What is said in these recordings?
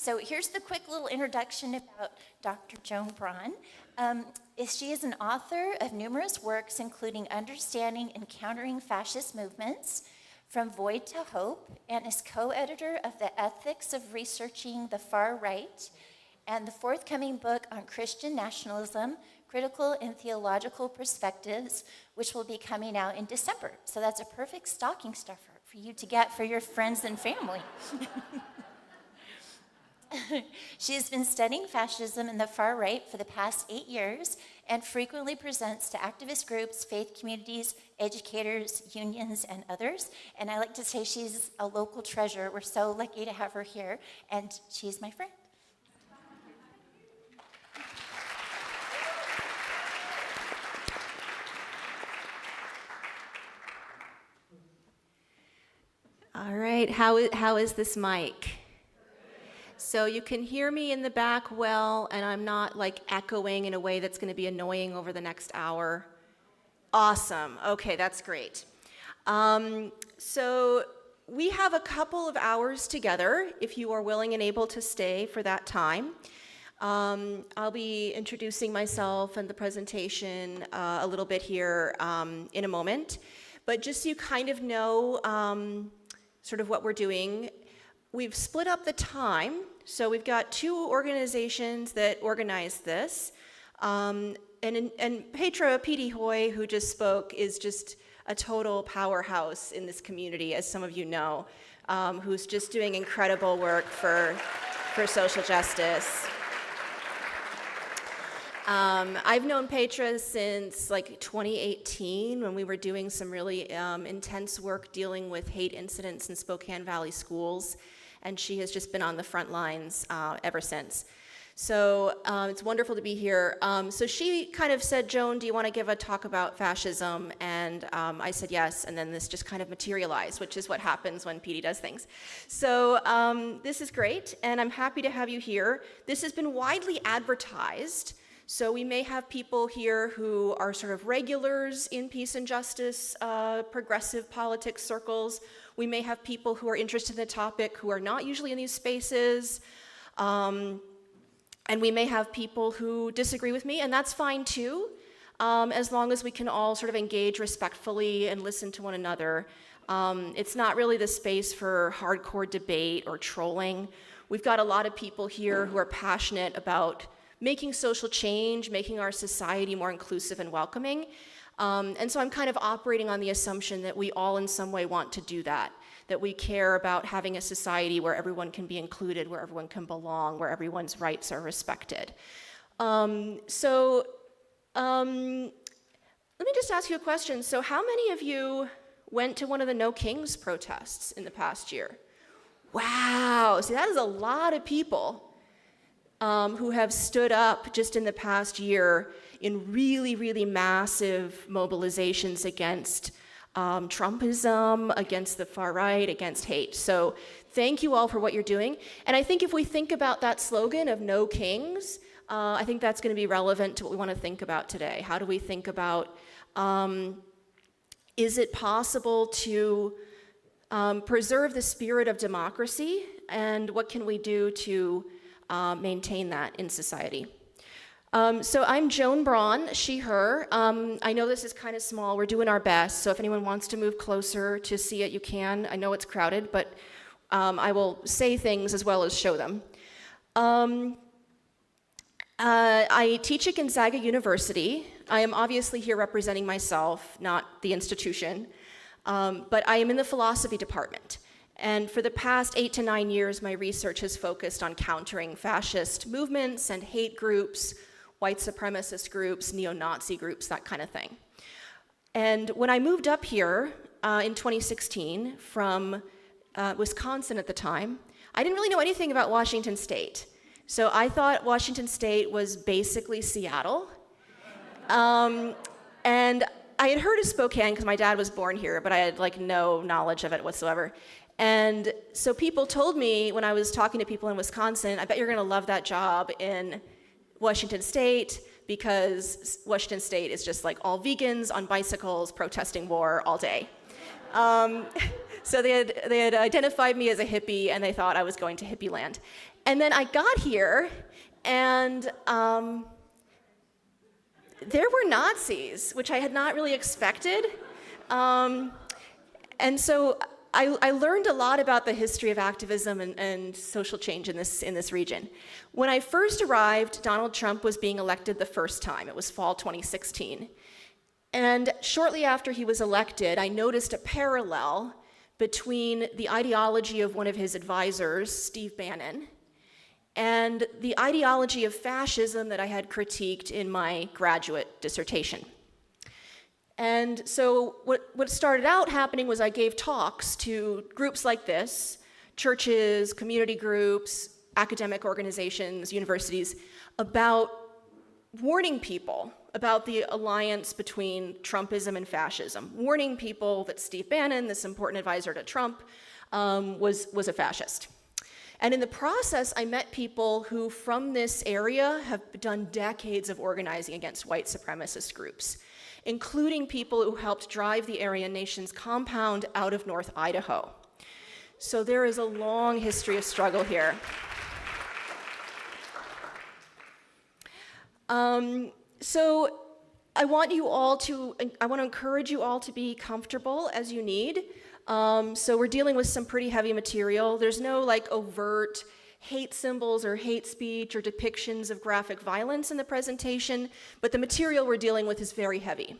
So here's the quick little introduction about Dr. Joan Braun. She is an author of numerous works, including Understanding and Countering Fascist Movements, From Void to Hope, and is co-editor of The Ethics of Researching the Far Right, and the forthcoming book on Christian nationalism, Critical and Theological Perspectives, which will be coming out in December. So that's a perfect stocking stuffer for you to get for your friends and family. She has been studying fascism and the far right for the past 8 years and frequently presents to activist groups, faith communities, educators, unions, and others. And I like to say she's a local treasure. We're so lucky to have her here, and she's my friend. All right, how is this mic? So you can hear me in the back well, and I'm not like echoing in a way that's going to be annoying over the next hour. Awesome. Okay, that's great. So we have a couple of hours together, if you are willing and able to stay for that time. I'll be introducing myself and the presentation a little bit here in a moment. But just so you kind of know sort of what we're doing, we've split up the time. So we've got 2 organizations that organize this. And Petra Petey Hoy, who just spoke, is just a total powerhouse in this community, as some of you know, who's just doing incredible work for social justice. I've known Petra since like 2018 when we were doing some really intense work dealing with hate incidents in Spokane Valley schools, and she has just been on the front lines ever since. So it's wonderful to be here. So she kind of said, Joan, do you want to give a talk about fascism? And I said yes, and then this just kind of materialized, which is what happens when PD does things. So this is great, and I'm happy to have you here. This has been widely advertised. So we may have people here who are sort of regulars in peace and justice, progressive politics circles. We may have people who are interested in the topic who are not usually in these spaces. And we may have people who disagree with me, and that's fine too, as long as we can all sort of engage respectfully and listen to one another. It's not really the space for hardcore debate or trolling. We've got a lot of people here who are passionate about making social change, making our society more inclusive and welcoming. And so I'm kind of operating on the assumption that we all in some way want to do that we care about having a society where everyone can be included, where everyone can belong, where everyone's rights are respected. Let me just ask you a question. So how many of you went to one of the No Kings protests in the past year? Wow, see, that is a lot of people. Who have stood up just in the past year in really, really massive mobilizations against Trumpism, against the far right, against hate. So thank you all for what you're doing. And I think if we think about that slogan of No Kings, I think that's going to be relevant to what we want to think about today. How do we think about, is it possible to preserve the spirit of democracy, and what can we do to maintain that in society? So I'm Joan Braun, she, her. I know this is kind of small, we're doing our best, so if anyone wants to move closer to see it, you can. I know it's crowded, but I will say things as well as show them. I teach at Gonzaga University. I am obviously here representing myself, not the institution, but I am in the philosophy department. And for the past 8 to 9 years, my research has focused on countering fascist movements and hate groups, white supremacist groups, neo-Nazi groups, that kind of thing. And when I moved up here in 2016 from Wisconsin at the time, I didn't really know anything about Washington State. So I thought Washington State was basically Seattle. And I had heard of Spokane because my dad was born here, but I had like no knowledge of it whatsoever. And so people told me when I was talking to people in Wisconsin, I bet you're gonna love that job in Washington State, because Washington State is just like all vegans on bicycles protesting war all day. So they had identified me as a hippie, and they thought I was going to hippie land. And then I got here, and there were Nazis, which I had not really expected. And so I learned a lot about the history of activism and social change in this region. When I first arrived, Donald Trump was being elected the first time. It was fall 2016. And shortly after he was elected, I noticed a parallel between the ideology of one of his advisors, Steve Bannon, and the ideology of fascism that I had critiqued in my graduate dissertation. And so what started out happening was I gave talks to groups like this, churches, community groups, academic organizations, universities, about warning people about the alliance between Trumpism and fascism, warning people that Steve Bannon, this important advisor to Trump, was a fascist. And in the process, I met people who, from this area, have done decades of organizing against white supremacist groups, including people who helped drive the Aryan Nation's compound out of North Idaho. So there is a long history of struggle here. So I want to encourage you all to be comfortable as you need. So we're dealing with some pretty heavy material. There's no like overt hate symbols or hate speech or depictions of graphic violence in the presentation, but the material we're dealing with is very heavy,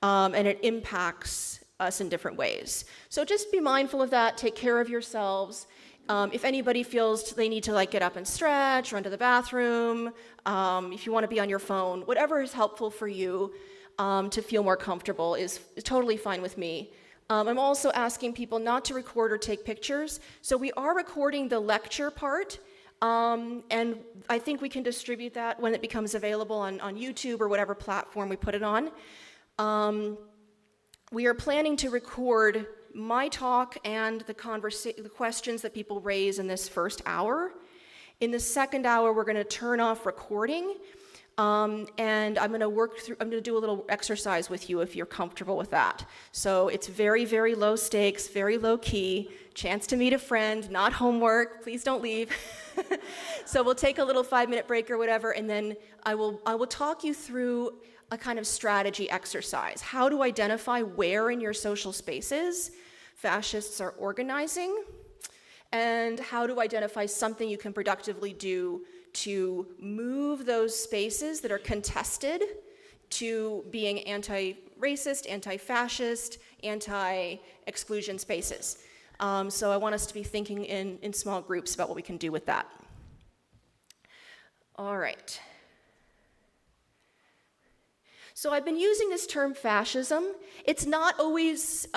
and it impacts us in different ways. So just be mindful of that, take care of yourselves. If anybody feels they need to like get up and stretch, run to the bathroom, if you want to be on your phone, whatever is helpful for you to feel more comfortable is totally fine with me. I'm also asking people not to record or take pictures. So we are recording the lecture part, and I think we can distribute that when it becomes available on YouTube or whatever platform we put it on. We are planning to record my talk and the questions that people raise in this first hour. In the second hour, we're going to turn off recording, and I'm going to do a little exercise with you if you're comfortable with that. So it's very, very low stakes, very low key, chance to meet a friend, not homework, please don't leave. So we'll take a little 5-minute break or whatever, and then I will talk you through a kind of strategy exercise. How to identify where in your social spaces fascists are organizing, and how to identify something you can productively do to move those spaces that are contested to being anti-racist, anti-fascist, anti-exclusion spaces. So I want us to be thinking in small groups about what we can do with that. All right. So I've been using this term fascism. It's not always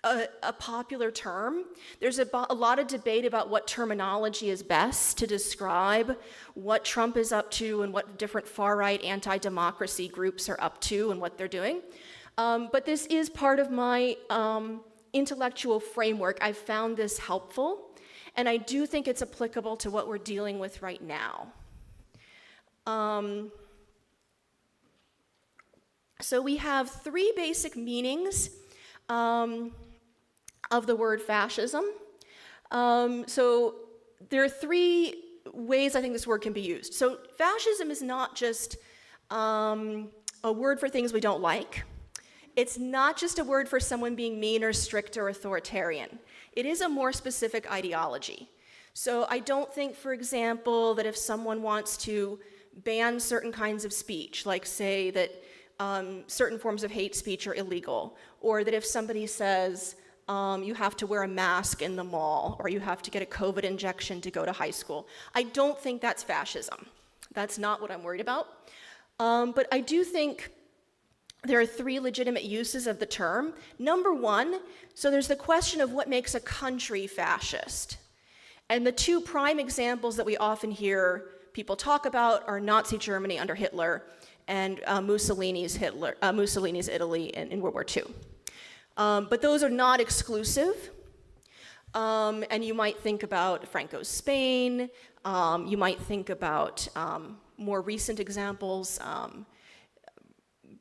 a popular term. There's a lot of debate about what terminology is best to describe what Trump is up to and what different far-right anti-democracy groups are up to and what they're doing. But this is part of my intellectual framework. I've found this helpful, and I do think it's applicable to what we're dealing with right now. So we have 3 basic meanings of the word fascism. So there are 3 ways I think this word can be used. So fascism is not just a word for things we don't like. It's not just a word for someone being mean or strict or authoritarian. It is a more specific ideology. So I don't think, for example, that if someone wants to ban certain kinds of speech, like say that certain forms of hate speech are illegal, or that if somebody says you have to wear a mask in the mall, or you have to get a COVID injection to go to high school, I don't think that's fascism. That's not what I'm worried about. But I do think there are 3 legitimate uses of the term. Number 1, so there's the question of what makes a country fascist. And the 2 prime examples that we often hear people talk about are Nazi Germany under Hitler and Mussolini's Italy in World War II. But those are not exclusive. And you might think about Franco's Spain. You might think about more recent examples,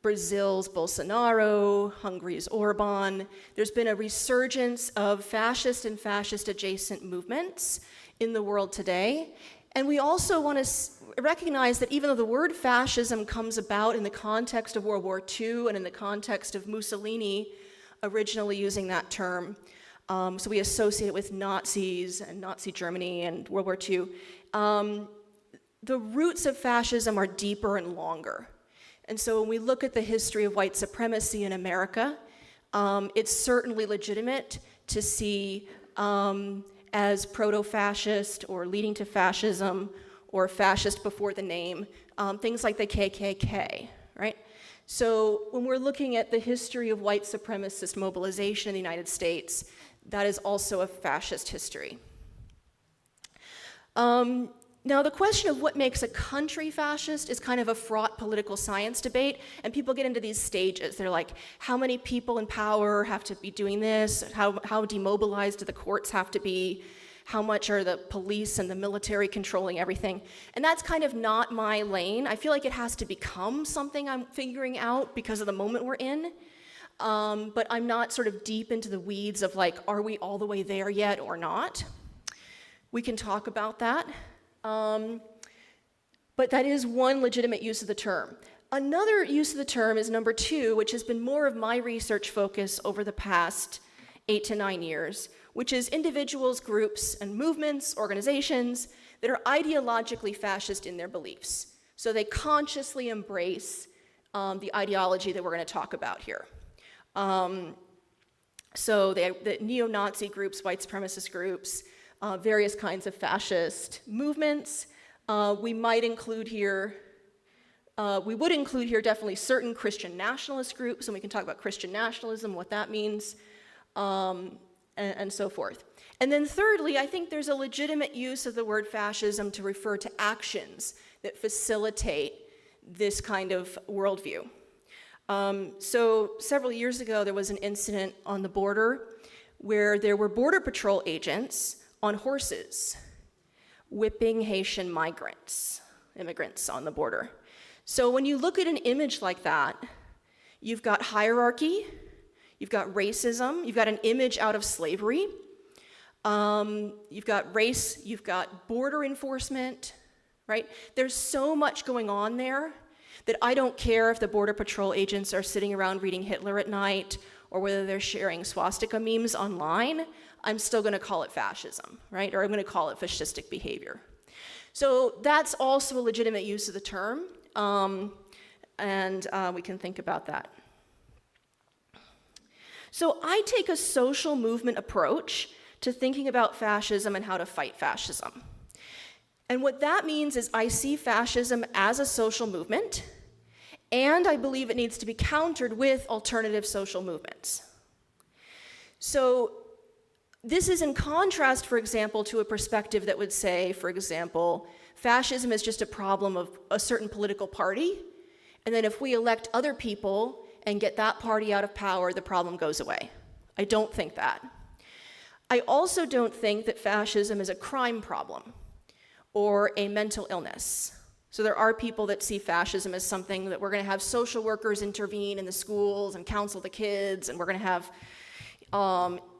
Brazil's Bolsonaro, Hungary's Orban. There's been a resurgence of fascist and fascist-adjacent movements in the world today. And we also want to recognize that even though the word fascism comes about in the context of World War II and in the context of Mussolini originally using that term, so we associate it with Nazis and Nazi Germany and World War II, the roots of fascism are deeper and longer. And so when we look at the history of white supremacy in America, it's certainly legitimate to see as proto-fascist or leading to fascism or fascist before the name, things like the KKK, right? So when we're looking at the history of white supremacist mobilization in the United States, that is also a fascist history. Now, the question of what makes a country fascist is kind of a fraught political science debate, and people get into these stages. They're like, how many people in power have to be doing this? How demobilized do the courts have to be? How much are the police and the military controlling everything? And that's kind of not my lane. I feel like it has to become something I'm figuring out because of the moment we're in. But I'm not sort of deep into the weeds of like, are we all the way there yet or not? We can talk about that. But that is one legitimate use of the term. Another use of the term is number 2, which has been more of my research focus over the past 8 to 9 years, which is individuals, groups, and movements, organizations that are ideologically fascist in their beliefs. So they consciously embrace the ideology that we're going to talk about here. So the neo-Nazi groups, white supremacist groups, various kinds of fascist movements. We might include here, we would include here definitely certain Christian nationalist groups, and we can talk about Christian nationalism, what that means, and so forth. And then thirdly, I think there's a legitimate use of the word fascism to refer to actions that facilitate this kind of worldview. So several years ago, there was an incident on the border where there were Border Patrol agents on horses, whipping Haitian immigrants on the border. So when you look at an image like that, you've got hierarchy, you've got racism, you've got an image out of slavery, you've got race, you've got border enforcement, right? There's so much going on there that I don't care if the Border Patrol agents are sitting around reading Hitler at night or whether they're sharing swastika memes online. I'm still going to call it fascism, right? Or I'm going to call it fascistic behavior. So that's also a legitimate use of the term, and we can think about that. So I take a social movement approach to thinking about fascism and how to fight fascism. And what that means is I see fascism as a social movement, and I believe it needs to be countered with alternative social movements. So this is in contrast, for example, to a perspective that would say, for example, fascism is just a problem of a certain political party, and then if we elect other people and get that party out of power, the problem goes away. I don't think that. I also don't think that fascism is a crime problem or a mental illness. So there are people that see fascism as something that we're going to have social workers intervene in the schools and counsel the kids, and we're going to have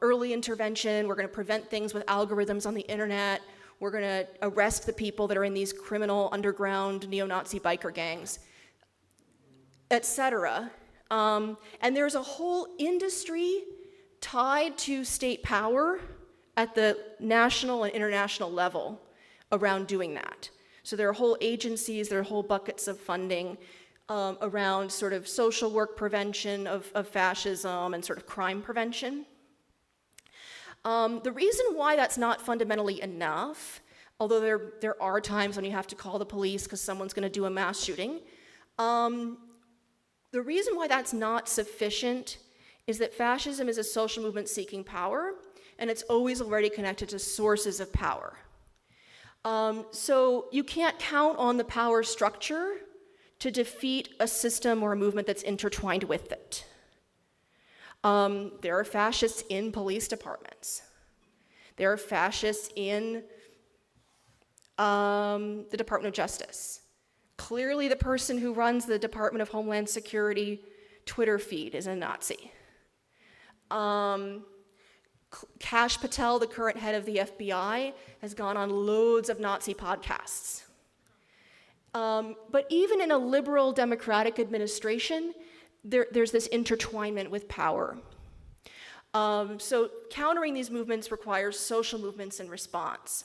early intervention, we're going to prevent things with algorithms on the internet, we're going to arrest the people that are in these criminal underground neo-Nazi biker gangs, etc. And there's a whole industry tied to state power at the national and international level around doing that. So there are whole agencies, there are whole buckets of funding around sort of social work prevention of fascism and sort of crime prevention. The reason why that's not fundamentally enough, although there are times when you have to call the police because someone's going to do a mass shooting, the reason why that's not sufficient is that fascism is a social movement seeking power, and it's always already connected to sources of power. So you can't count on the power structure to defeat a system or a movement that's intertwined with it. There are fascists in police departments. There are fascists in the Department of Justice. Clearly the person who runs the Department of Homeland Security Twitter feed is a Nazi. Kash Patel, the current head of the FBI, has gone on loads of Nazi podcasts. But even in a liberal democratic administration, there's this intertwinement with power. So countering these movements requires social movements in response.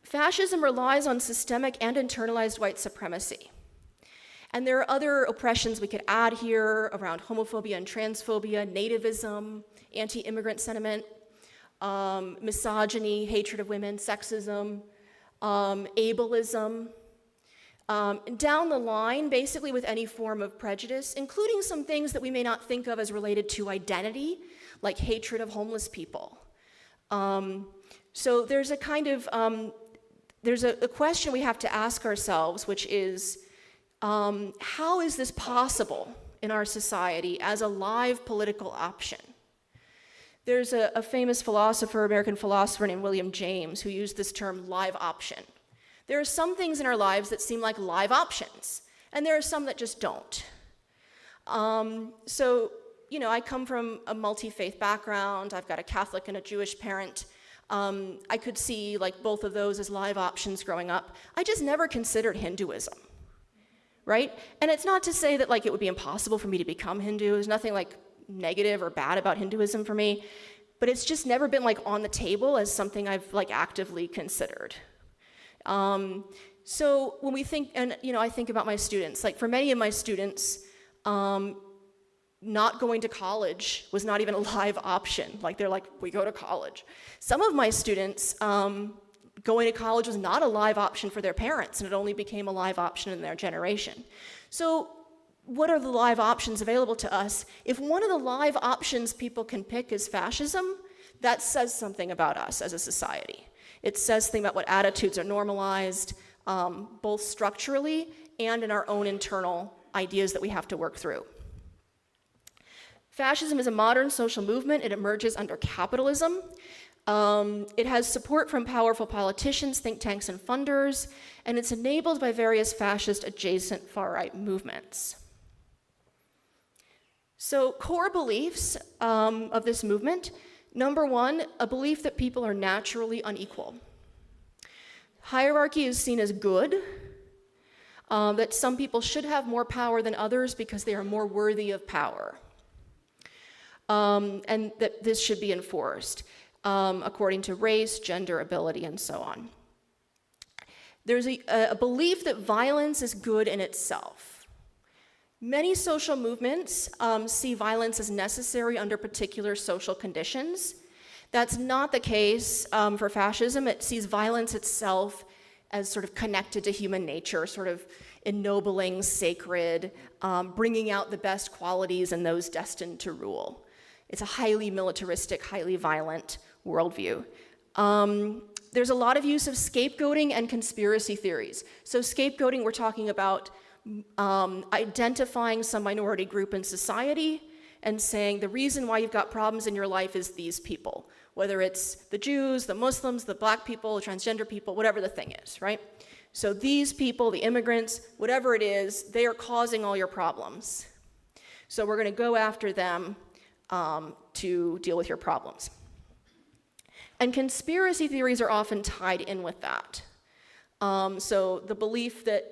Fascism relies on systemic and internalized white supremacy. And there are other oppressions we could add here around homophobia and transphobia, nativism, anti-immigrant sentiment, misogyny, hatred of women, sexism, ableism. Down the line, basically with any form of prejudice, including some things that we may not think of as related to identity, like hatred of homeless people. So there's a kind of, there's a question we have to ask ourselves, which is, how is this possible in our society as a live political option? There's a famous philosopher, American philosopher named William James, who used this term live option. There are some things in our lives that seem like live options, and there are some that just don't. So, you know, I come from a multi-faith background. I've got a Catholic and a Jewish parent. I could see like both of those as live options growing up. I just never considered Hinduism, right? And it's not to say that like it would be impossible for me to become Hindu. There's nothing like negative or bad about Hinduism for me, but it's just never been like on the table as something I've like actively considered. So when we think, and you know, I think about my students, like for many of my students, not going to college was not even a live option. Like they're like, we go to college. Some of my students, going to college was not a live option for their parents, and it only became a live option in their generation. So what are the live options available to us? If one of the live options people can pick is fascism, that says something about us as a society. It says something about what attitudes are normalized, both structurally and in our own internal ideas that we have to work through. Fascism is a modern social movement. It emerges under capitalism. It has support from powerful politicians, think tanks, and funders, and it's enabled by various fascist adjacent far-right movements. So core beliefs of this movement: number one, a belief that people are naturally unequal. Hierarchy is seen as good, that some people should have more power than others because they are more worthy of power, and that this should be enforced according to race, gender, ability, and so on. There's a belief that violence is good in itself. Many social movements see violence as necessary under particular social conditions. That's not the case for fascism. It sees violence itself as sort of connected to human nature, sort of ennobling, sacred, bringing out the best qualities in those destined to rule. It's a highly militaristic, highly violent worldview. There's a lot of use of scapegoating and conspiracy theories. So scapegoating, we're talking about identifying some minority group in society and saying the reason why you've got problems in your life is these people, whether it's the Jews, the Muslims, the black people, the transgender people, whatever the thing is, right? So these people, the immigrants, whatever it is, they are causing all your problems. So we're going to go after them to deal with your problems. And conspiracy theories are often tied in with that. So the belief that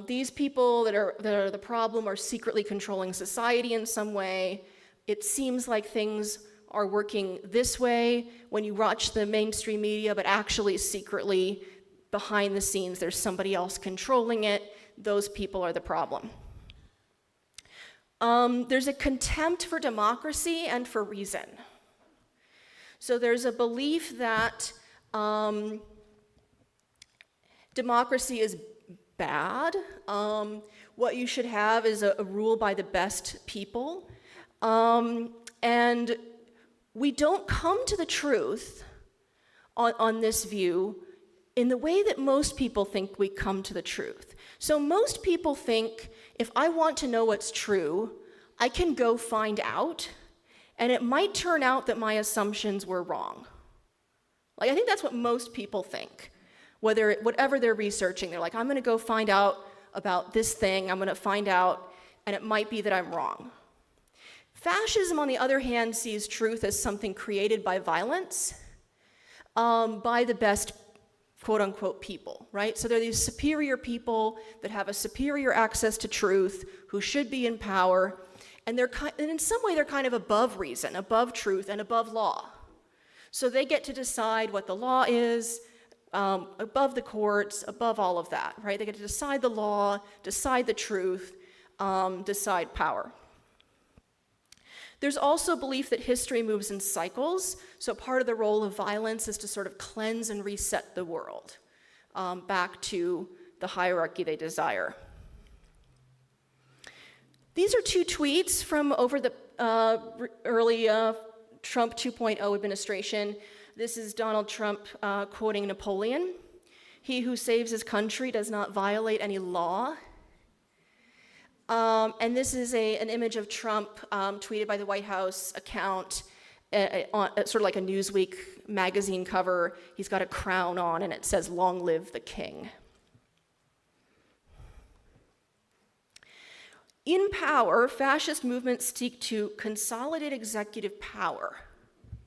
these people that are the problem are secretly controlling society in some way. It seems like things are working this way when you watch the mainstream media, but actually secretly behind the scenes there's somebody else controlling it. Those people are the problem. There's a contempt for democracy and for reason. So there's a belief that democracy is bad. What you should have is a rule by the best people. And we don't come to the truth on this view in the way that most people think we come to the truth. So most people think, if I want to know what's true, I can go find out, and it might turn out that my assumptions were wrong. Like, I think that's what most people think. Whatever they're researching, they're like, I'm gonna go find out about this thing, I'm gonna find out, and it might be that I'm wrong. Fascism, on the other hand, sees truth as something created by violence, by the best quote-unquote people, right? So they're these superior people that have a superior access to truth, who should be in power, and in some way they're kind of above reason, above truth, and above law. So they get to decide what the law is, above the courts, above all of that, right? They get to decide the law, decide the truth, decide power. There's also belief that history moves in cycles, so part of the role of violence is to sort of cleanse and reset the world back to the hierarchy they desire. These are two tweets from over the early Trump 2.0 administration. This is Donald Trump quoting Napoleon. "He who saves his country does not violate any law." And this is an image of Trump tweeted by the White House account, on sort of like a Newsweek magazine cover. He's got a crown on and it says, "Long live the king." In power, fascist movements seek to consolidate executive power.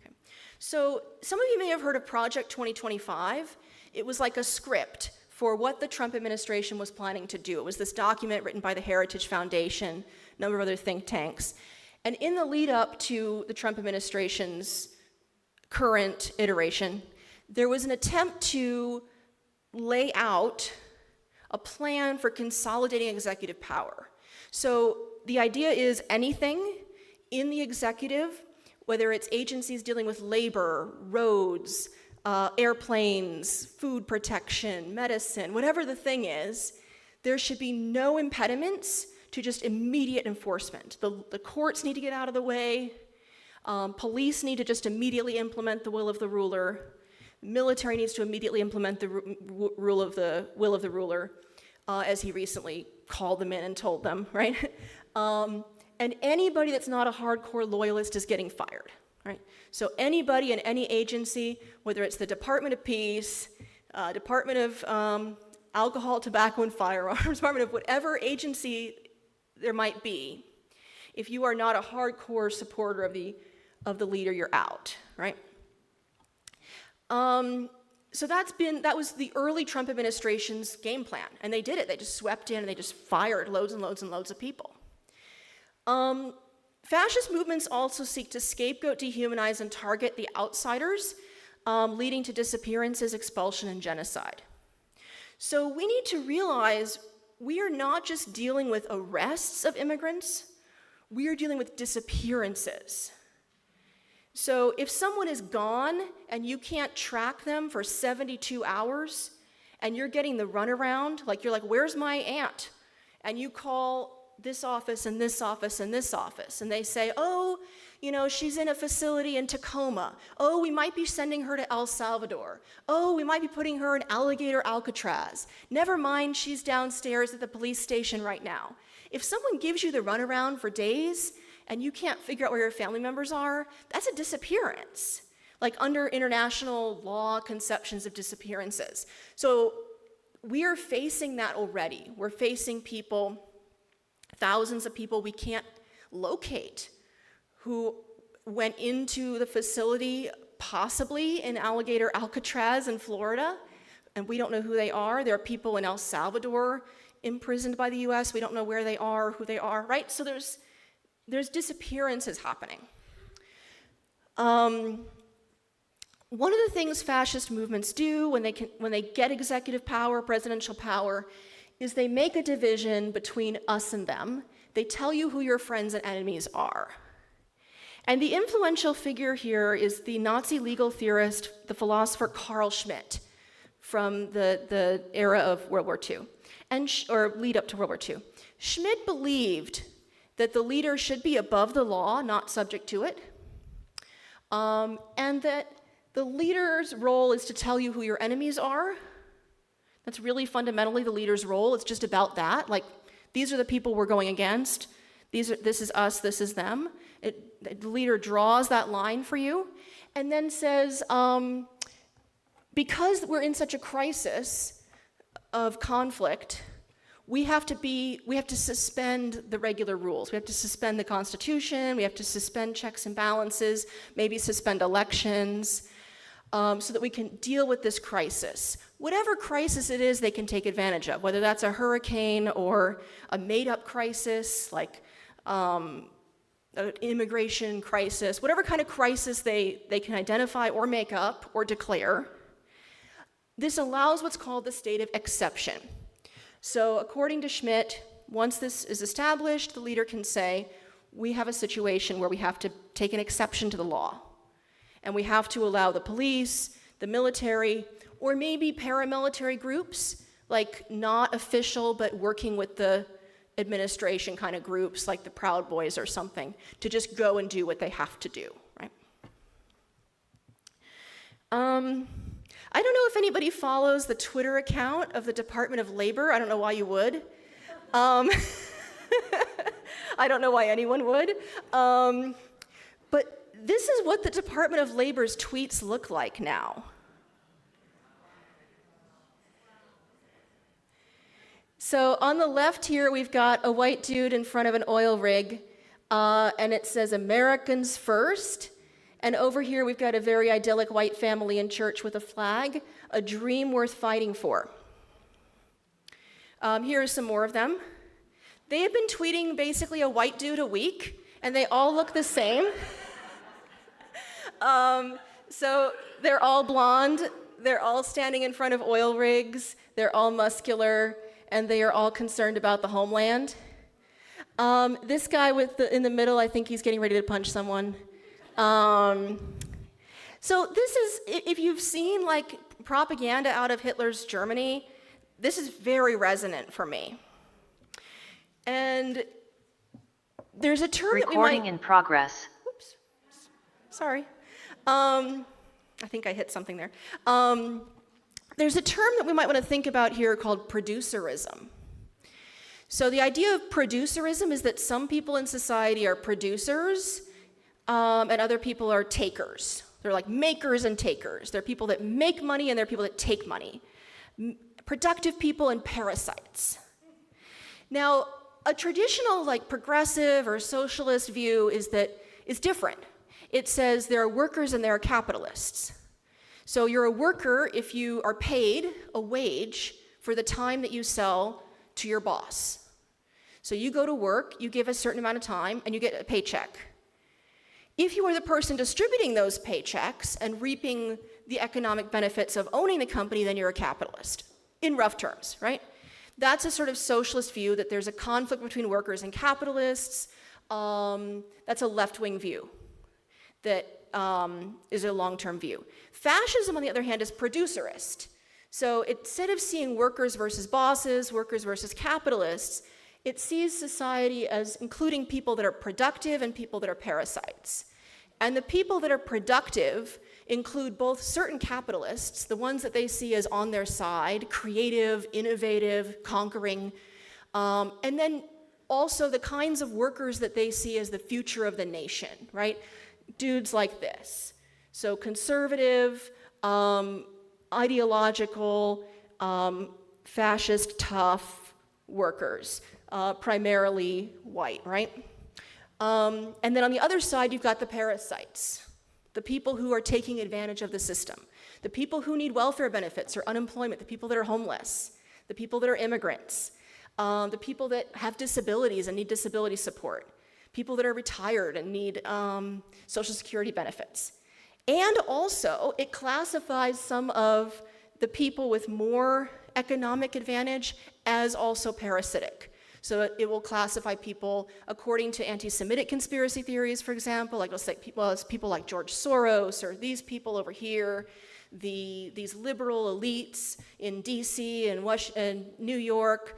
Okay. So some of you may have heard of Project 2025. It was like a script for what the Trump administration was planning to do. It was this document written by the Heritage Foundation, a number of other think tanks. And in the lead up to the Trump administration's current iteration, there was an attempt to lay out a plan for consolidating executive power. So the idea is anything in the executive, whether it's agencies dealing with labor, roads, airplanes, food protection, medicine, whatever the thing is, there should be no impediments to just immediate enforcement. The courts need to get out of the way. Police need to just immediately implement the will of the ruler. The military needs to immediately implement the will of the ruler, as he recently called them in and told them, right? And anybody that's not a hardcore loyalist is getting fired, right? So anybody in any agency, whether it's the Department of Peace, Department of Alcohol, Tobacco, and Firearms, Department of whatever agency there might be, if you are not a hardcore supporter of the leader, you're out, right? So that was the early Trump administration's game plan, and they did it. They just swept in and they just fired loads and loads and loads of people. Fascist movements also seek to scapegoat, dehumanize, and target the outsiders, leading to disappearances, expulsion, and genocide. So we need to realize we are not just dealing with arrests of immigrants, we are dealing with disappearances. So if someone is gone and you can't track them for 72 hours and you're getting the runaround, like you're like, "Where's my aunt?" And you call this office and this office and this office, and they say, "Oh, she's in a facility in Tacoma. Oh, we might be sending her to El Salvador. Oh, we might be putting her in Alligator Alcatraz. Never mind, she's downstairs at the police station right now." If someone gives you the runaround for days and you can't figure out where your family members are, that's a disappearance, like under international law conceptions of disappearances. So we are facing that already. We're facing people, thousands of people we can't locate, who went into the facility possibly in Alligator Alcatraz in Florida, and we don't know who they are. There are people in El Salvador imprisoned by the US. We don't know where they are, who they are, right? So there's disappearances happening. One of the things fascist movements do when they get executive power, presidential power, is they make a division between us and them. They tell you who your friends and enemies are. And the influential figure here is the Nazi legal theorist, the philosopher Carl Schmitt, from the era of World War II, or lead up to World War II. Schmitt believed that the leader should be above the law, not subject to it, and that the leader's role is to tell you who your enemies are. That's really fundamentally the leader's role. It's just about that. Like, these are the people we're going against. This is us, this is them. The leader draws that line for you and then says, because we're in such a crisis of conflict, we have to suspend the regular rules. We have to suspend the Constitution, we have to suspend checks and balances, maybe suspend elections, so that we can deal with this crisis. Whatever crisis it is, they can take advantage of, whether that's a hurricane or a made-up crisis, like an immigration crisis, whatever kind of crisis they can identify or make up or declare. This allows what's called the state of exception. So according to Schmidt, once this is established, the leader can say, we have a situation where we have to take an exception to the law. And we have to allow the police, the military, or maybe paramilitary groups, like not official but working with the administration kind of groups, like the Proud Boys or something, to just go and do what they have to do, right? I don't know if anybody follows the Twitter account of the Department of Labor. I don't know why you would. I don't know why anyone would. But this is what the Department of Labor's tweets look like now. So on the left here, we've got a white dude in front of an oil rig, and it says Americans first. And over here, we've got a very idyllic white family in church with a flag, a dream worth fighting for. Here are some more of them. They have been tweeting basically a white dude a week, and they all look the same. So they're all blonde, they're all standing in front of oil rigs, they're all muscular, and they are all concerned about the homeland. This guy in the middle, I think he's getting ready to punch someone. So this is, if you've seen like propaganda out of Hitler's Germany, this is very resonant for me. And there's a term that we might... Recording in progress. Oops, sorry. I think I hit something there. There's a term that we might want to think about here called producerism. So the idea of producerism is that some people in society are producers, and other people are takers. They're like makers and takers. They're people that make money and they're people that take money. Productive people and parasites. Now, a traditional like progressive or socialist view is different. It says there are workers and there are capitalists. So you're a worker if you are paid a wage for the time that you sell to your boss. So you go to work, you give a certain amount of time, and you get a paycheck. If you are the person distributing those paychecks and reaping the economic benefits of owning the company, then you're a capitalist, in rough terms, right? That's a sort of socialist view that there's a conflict between workers and capitalists. That's a left-wing view that is a long-term view. Fascism, on the other hand, is producerist. So instead of seeing workers versus bosses, workers versus capitalists, it sees society as including people that are productive and people that are parasites. And the people that are productive include both certain capitalists, the ones that they see as on their side, creative, innovative, conquering, and then also the kinds of workers that they see as the future of the nation, right? Dudes like this. So conservative, ideological, fascist, tough workers. Primarily white, right? And then on the other side, you've got the parasites, the people who are taking advantage of the system, the people who need welfare benefits or unemployment, the people that are homeless, the people that are immigrants, the people that have disabilities and need disability support, people that are retired and need Social Security benefits. And also, it classifies some of the people with more economic advantage as also parasitic. So it will classify people according to anti-Semitic conspiracy theories, for example, like let's say people like George Soros, or these people over here, these liberal elites in DC and New York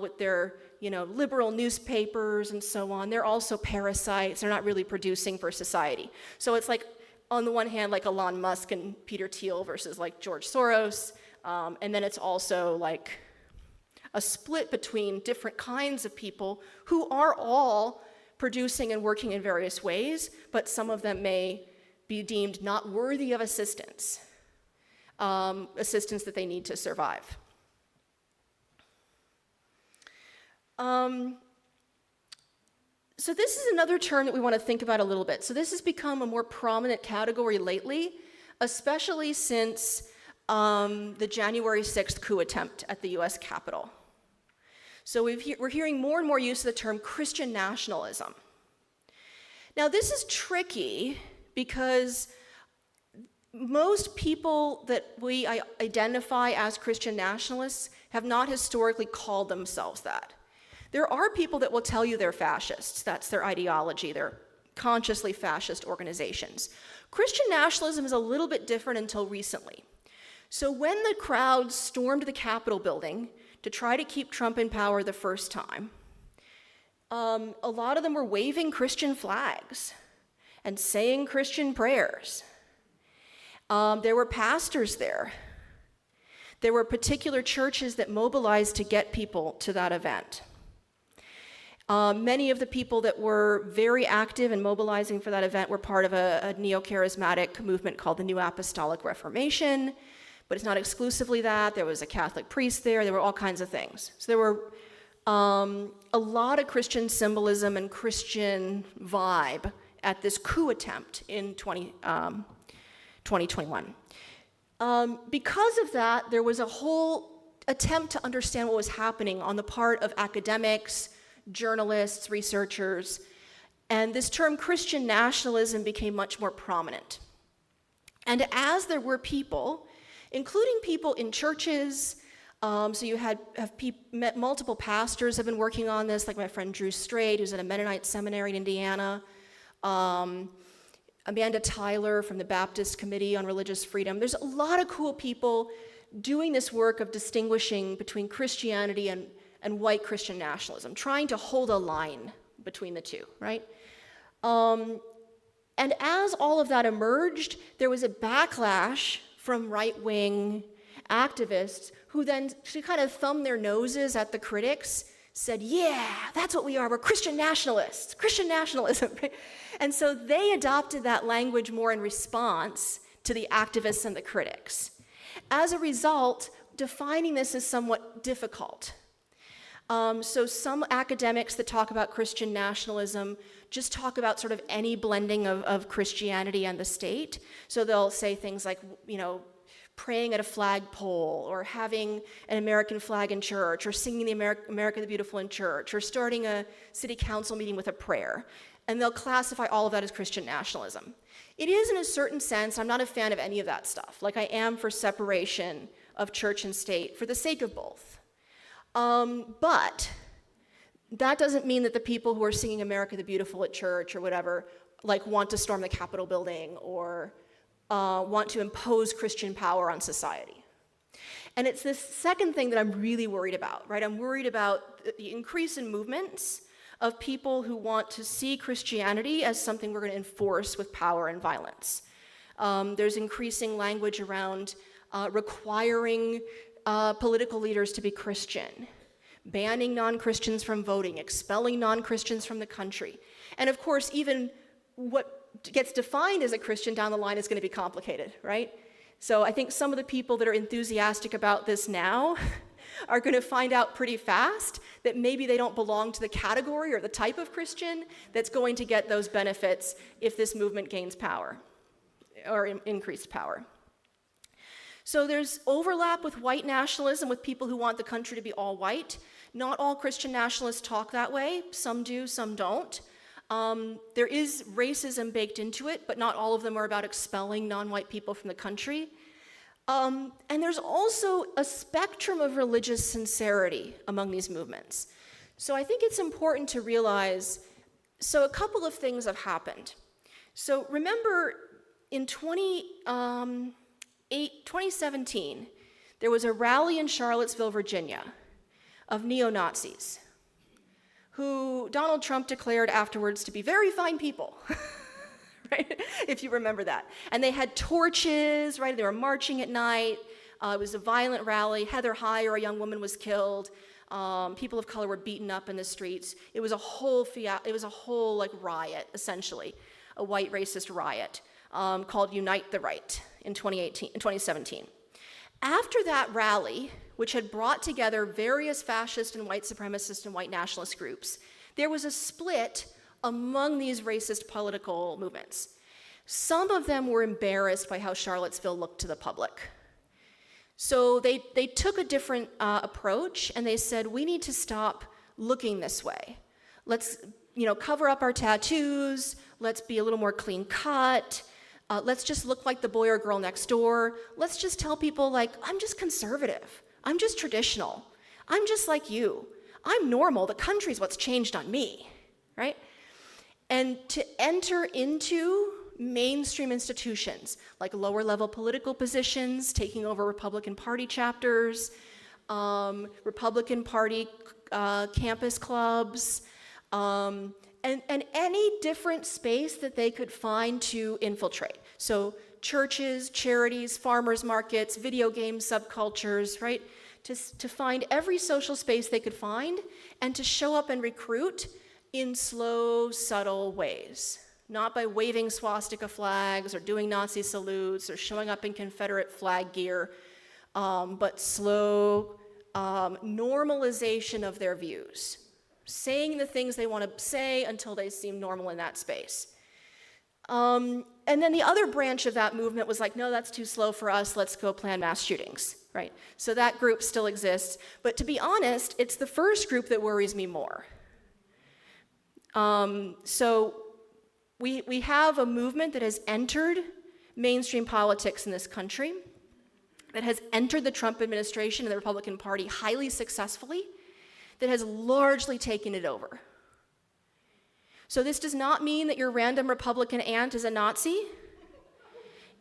with their liberal newspapers and so on. They're also parasites. They're not really producing for society. So it's like, on the one hand, like Elon Musk and Peter Thiel versus like George Soros, and then it's also like a split between different kinds of people who are all producing and working in various ways, but some of them may be deemed not worthy of assistance that they need to survive. So this is another term that we want to think about a little bit. So this has become a more prominent category lately, especially since the January 6th coup attempt at the US Capitol. So we're hearing more and more use of the term Christian nationalism. Now this is tricky because most people that we identify as Christian nationalists have not historically called themselves that. There are people that will tell you they're fascists. That's their ideology. They're consciously fascist organizations. Christian nationalism is a little bit different until recently. So when the crowd stormed the Capitol building to try to keep Trump in power the first time, a lot of them were waving Christian flags and saying Christian prayers. There were pastors there. There were particular churches that mobilized to get people to that event. Many of the people that were very active in mobilizing for that event were part of a neo-charismatic movement called the New Apostolic Reformation, but it's not exclusively that. There was a Catholic priest there. There were all kinds of things. So there were a lot of Christian symbolism and Christian vibe at this coup attempt in 2021. Because of that, there was a whole attempt to understand what was happening on the part of academics, journalists, researchers, and this term Christian nationalism became much more prominent. And as there were people, including people in churches, so you met multiple pastors have been working on this, like my friend Drew Straight, who's at a Mennonite seminary in Indiana, Amanda Tyler from the Baptist Committee on Religious Freedom. There's a lot of cool people doing this work of distinguishing between Christianity and white Christian nationalism, trying to hold a line between the two, right? And as all of that emerged, there was a backlash from right-wing activists who then, to kind of thumb their noses at the critics, said, yeah, that's what we are, we're Christian nationalists, Christian nationalism. And so they adopted that language more in response to the activists and the critics. As a result, defining this is somewhat difficult. So some academics that talk about Christian nationalism just talk about sort of any blending of Christianity and the state. So they'll say things like, praying at a flagpole, or having an American flag in church, or singing the America the Beautiful in church, or starting a city council meeting with a prayer. And they'll classify all of that as Christian nationalism. It is, in a certain sense, I'm not a fan of any of that stuff. Like I am for separation of church and state for the sake of both. But that doesn't mean that the people who are singing America the Beautiful at church or whatever, want to storm the Capitol building or want to impose Christian power on society. And it's this second thing that I'm really worried about, right? I'm worried about the increase in movements of people who want to see Christianity as something we're going to enforce with power and violence. There's increasing language around requiring political leaders to be Christian, banning non-Christians from voting, expelling non-Christians from the country. And of course, even what gets defined as a Christian down the line is going to be complicated, right? So I think some of the people that are enthusiastic about this now are going to find out pretty fast that maybe they don't belong to the category or the type of Christian that's going to get those benefits if this movement gains power or increased power. So there's overlap with white nationalism, with people who want the country to be all white. Not all Christian nationalists talk that way. Some do, some don't. There is racism baked into it, but not all of them are about expelling non-white people from the country. And there's also a spectrum of religious sincerity among these movements. So I think it's important to realize, so a couple of things have happened. So remember in 2017, there was a rally in Charlottesville, Virginia, of neo-Nazis, who Donald Trump declared afterwards to be very fine people, right? If you remember that. And they had torches, right? They were marching at night. It was a violent rally. Heather Heyer, a young woman, was killed. People of color were beaten up in the streets. It was a whole riot, essentially, a white racist riot called Unite the Right in 2017. After that rally, which had brought together various fascist and white supremacist and white nationalist groups, there was a split among these racist political movements. Some of them were embarrassed by how Charlottesville looked to the public. So they took a different approach, and they said, we need to stop looking this way. Let's cover up our tattoos. Let's be a little more clean cut. Let's just look like the boy or girl next door. Let's just tell people, like, I'm just conservative. I'm just traditional. I'm just like you. I'm normal. The country's what's changed on me, right? And to enter into mainstream institutions, like lower level political positions, taking over Republican Party chapters, Republican Party campus clubs, and any different space that they could find to infiltrate. So churches, charities, farmers markets, video game subcultures, right? To find every social space they could find and to show up and recruit in slow, subtle ways. Not by waving swastika flags or doing Nazi salutes or showing up in Confederate flag gear, but slow normalization of their views. Saying the things they want to say until they seem normal in that space. And then the other branch of that movement was like, no, that's too slow for us, let's go plan mass shootings, right? So that group still exists, but to be honest, it's the first group that worries me more. So we have a movement that has entered mainstream politics in this country, that has entered the Trump administration and the Republican Party highly successfully, that has largely taken it over. So this does not mean that your random Republican aunt is a Nazi.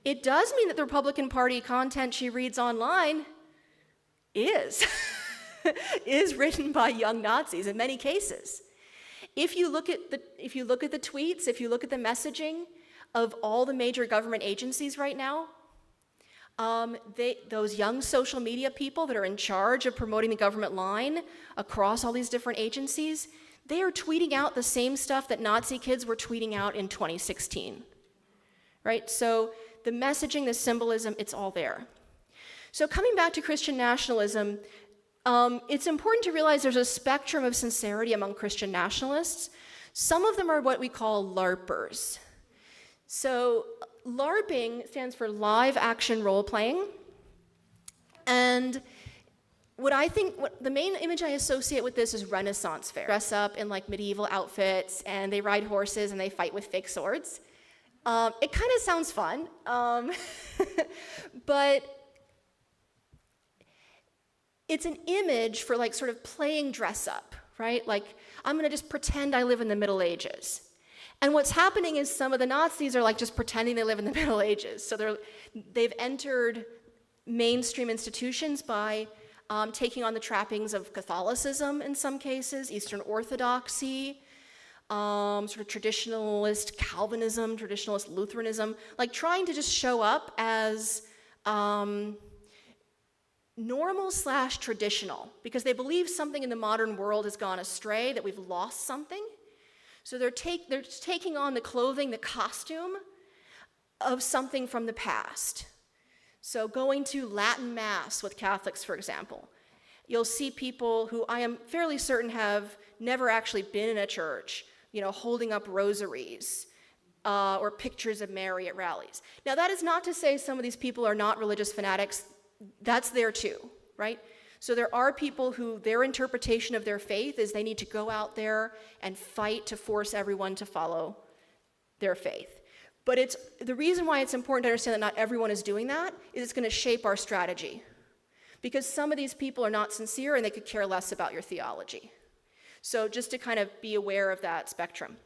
It does mean that the Republican Party content she reads online is written by young Nazis in many cases. If you look at the tweets, if you look at the messaging of all the major government agencies right now, those young social media people that are in charge of promoting the government line across all these different agencies, they are tweeting out the same stuff that Nazi kids were tweeting out in 2016, right? So the messaging, the symbolism, it's all there. So coming back to Christian nationalism, it's important to realize there's a spectrum of sincerity among Christian nationalists. Some of them are what we call LARPers. So LARPing stands for live action role playing. And the main image I associate with this is Renaissance fair. Dress up in like medieval outfits and they ride horses and they fight with fake swords. It kind of sounds fun, but it's an image for like sort of playing dress up, right? Like, I'm gonna just pretend I live in the Middle Ages. And what's happening is some of the Nazis are like just pretending they live in the Middle Ages. So they've entered mainstream institutions by taking on the trappings of Catholicism in some cases, Eastern Orthodoxy, sort of traditionalist Calvinism, traditionalist Lutheranism, like trying to just show up as normal/traditional, because they believe something in the modern world has gone astray, that we've lost something. So they're taking on the clothing, the costume of something from the past. So going to Latin Mass with Catholics, for example, you'll see people who I am fairly certain have never actually been in a church, holding up rosaries or pictures of Mary at rallies. Now, that is not to say some of these people are not religious fanatics. That's there too, right? So there are people who their interpretation of their faith is they need to go out there and fight to force everyone to follow their faith. But the reason why it's important to understand that not everyone is doing that is it's going to shape our strategy. Because some of these people are not sincere and they could care less about your theology. So just to kind of be aware of that spectrum.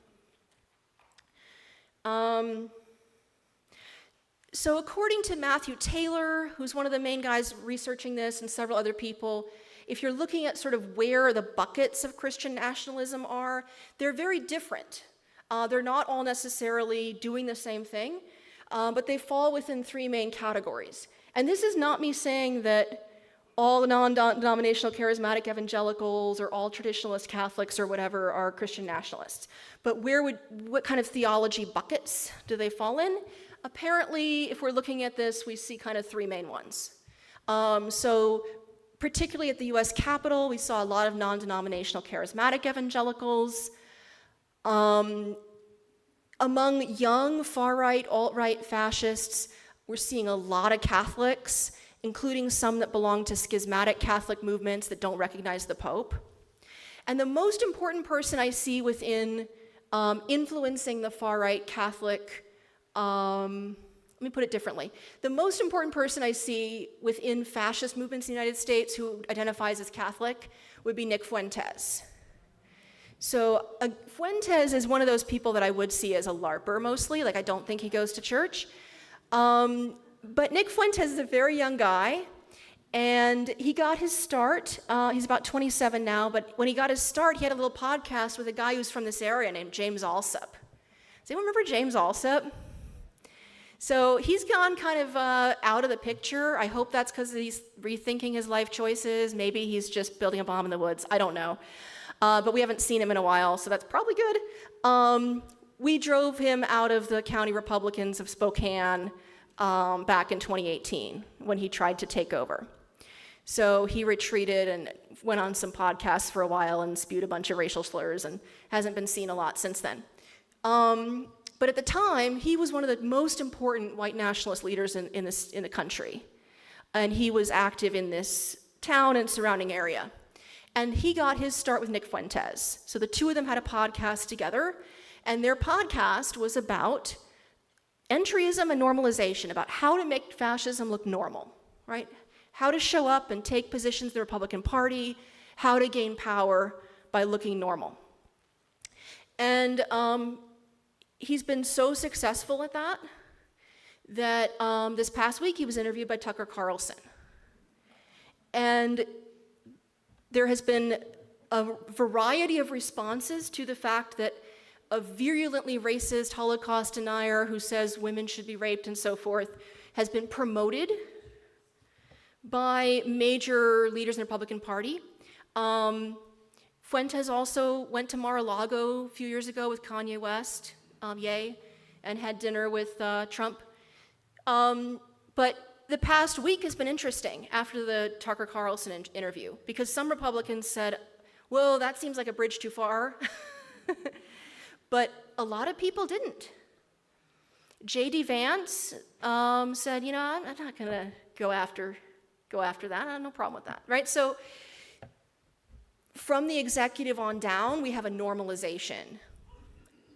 So according to Matthew Taylor, who's one of the main guys researching this, and several other people, if you're looking at sort of where the buckets of Christian nationalism are, they're very different. They're not all necessarily doing the same thing, but they fall within three main categories. And this is not me saying that all non-denominational charismatic evangelicals or all traditionalist Catholics or whatever are Christian nationalists. But what kind of theology buckets do they fall in? Apparently, if we're looking at this, we see kind of three main ones. So particularly at the US Capitol, we saw a lot of non-denominational charismatic evangelicals. Among young far-right, alt-right fascists, we're seeing a lot of Catholics, including some that belong to schismatic Catholic movements that don't recognize the Pope. And the most important person I see within influencing the far-right Catholic, let me put it differently. The most important person I see within fascist movements in the United States who identifies as Catholic would be Nick Fuentes. So Fuentes is one of those people that I would see as a LARPer mostly, like I don't think he goes to church. But Nick Fuentes is a very young guy, and he got his start, he's about 27 now, but when he got his start, he had a little podcast with a guy who's from this area named James Alsop. Does anyone remember James Alsop? So he's gone kind of out of the picture. I hope that's because he's rethinking his life choices. Maybe he's just building a bomb in the woods. I don't know. But we haven't seen him in a while, so that's probably good. We drove him out of the county Republicans of Spokane back in 2018 when he tried to take over. So he retreated and went on some podcasts for a while and spewed a bunch of racial slurs and hasn't been seen a lot since then. But at the time, he was one of the most important white nationalist leaders in the country. And he was active in this town and surrounding area. And he got his start with Nick Fuentes. So the two of them had a podcast together, and their podcast was about entryism and normalization, about how to make fascism look normal, right? How to show up and take positions in the Republican Party, how to gain power by looking normal. And he's been so successful at that this past week he was interviewed by Tucker Carlson. And there has been a variety of responses to the fact that a virulently racist Holocaust denier who says women should be raped and so forth has been promoted by major leaders in the Republican Party. Fuentes also went to Mar-a-Lago a few years ago with Kanye West, and had dinner with Trump. But the past week has been interesting after the Tucker Carlson interview, because some Republicans said, well, that seems like a bridge too far. But a lot of people didn't. J.D. Vance said, you know, I'm not going to go after that. I have no problem with that, right? So from the executive on down, we have a normalization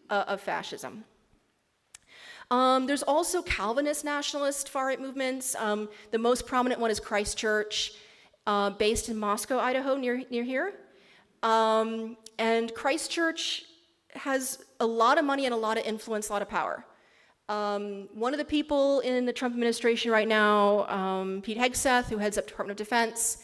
of fascism. There's also Calvinist nationalist far-right movements. The most prominent one is Christchurch, based in Moscow, Idaho, near here. And Christchurch has a lot of money and a lot of influence, a lot of power. One of the people in the Trump administration right now, Pete Hegseth, who heads up Department of Defense,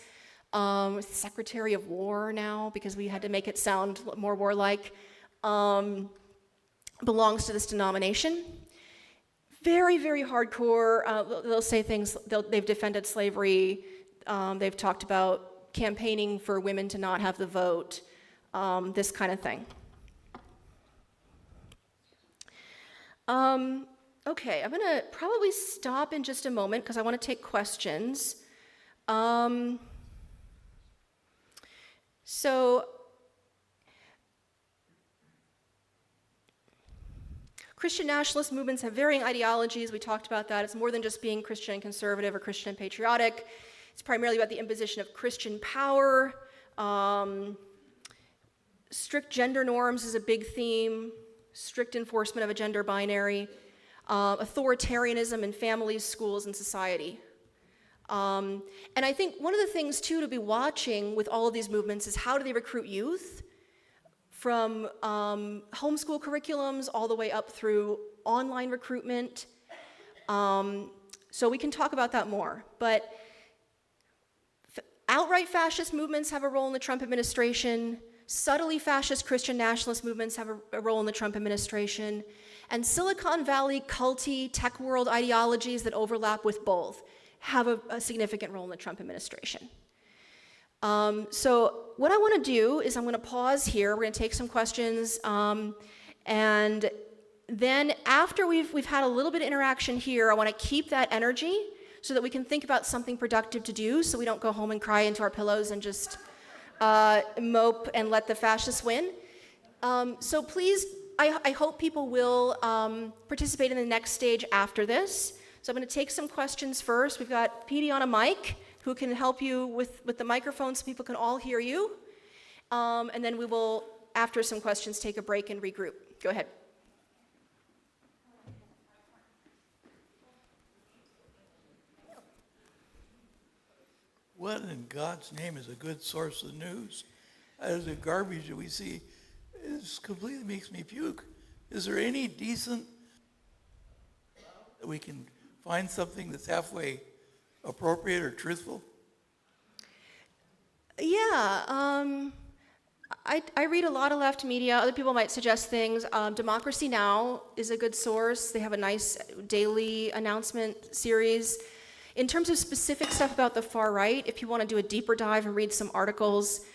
Secretary of War now, because we had to make it sound more warlike, belongs to this denomination. Very, very hardcore. They'll say things, they've defended slavery. They've talked about campaigning for women to not have the vote, this kind of thing. Okay, I'm gonna probably stop in just a moment because I want to take questions. So, Christian nationalist movements have varying ideologies. We talked about that. It's more than just being Christian and conservative or Christian and patriotic. It's primarily about the imposition of Christian power. Strict gender norms is a big theme. Strict enforcement of a gender binary. Authoritarianism in families, schools, and society. And I think one of the things, too, to be watching with all of these movements is how do they recruit youth? From homeschool curriculums all the way up through online recruitment. So we can talk about that more. But outright fascist movements have a role in the Trump administration. Subtly fascist Christian nationalist movements have a role in the Trump administration. And Silicon Valley culty tech world ideologies that overlap with both have a significant role in the Trump administration. So what I want to do is I'm going to pause here. We're going to take some questions. And then after we've had a little bit of interaction here, I want to keep that energy so that we can think about something productive to do, so we don't go home and cry into our pillows and just mope and let the fascists win. So please, I hope people will participate in the next stage after this. So I'm going to take some questions first. We've got PD on a mic who can help you with the microphone so people can all hear you. And then we will, after some questions, take a break and regroup. Go ahead. What in God's name is a good source of news? As the garbage that we see, it completely makes me puke. Is there any decent that we can find something that's halfway appropriate or truthful? Yeah, I read a lot of left media. Other people might suggest things. Democracy Now! Is a good source. They have a nice daily announcement series. In terms of specific stuff about the far right, if you want to do a deeper dive and read some articles,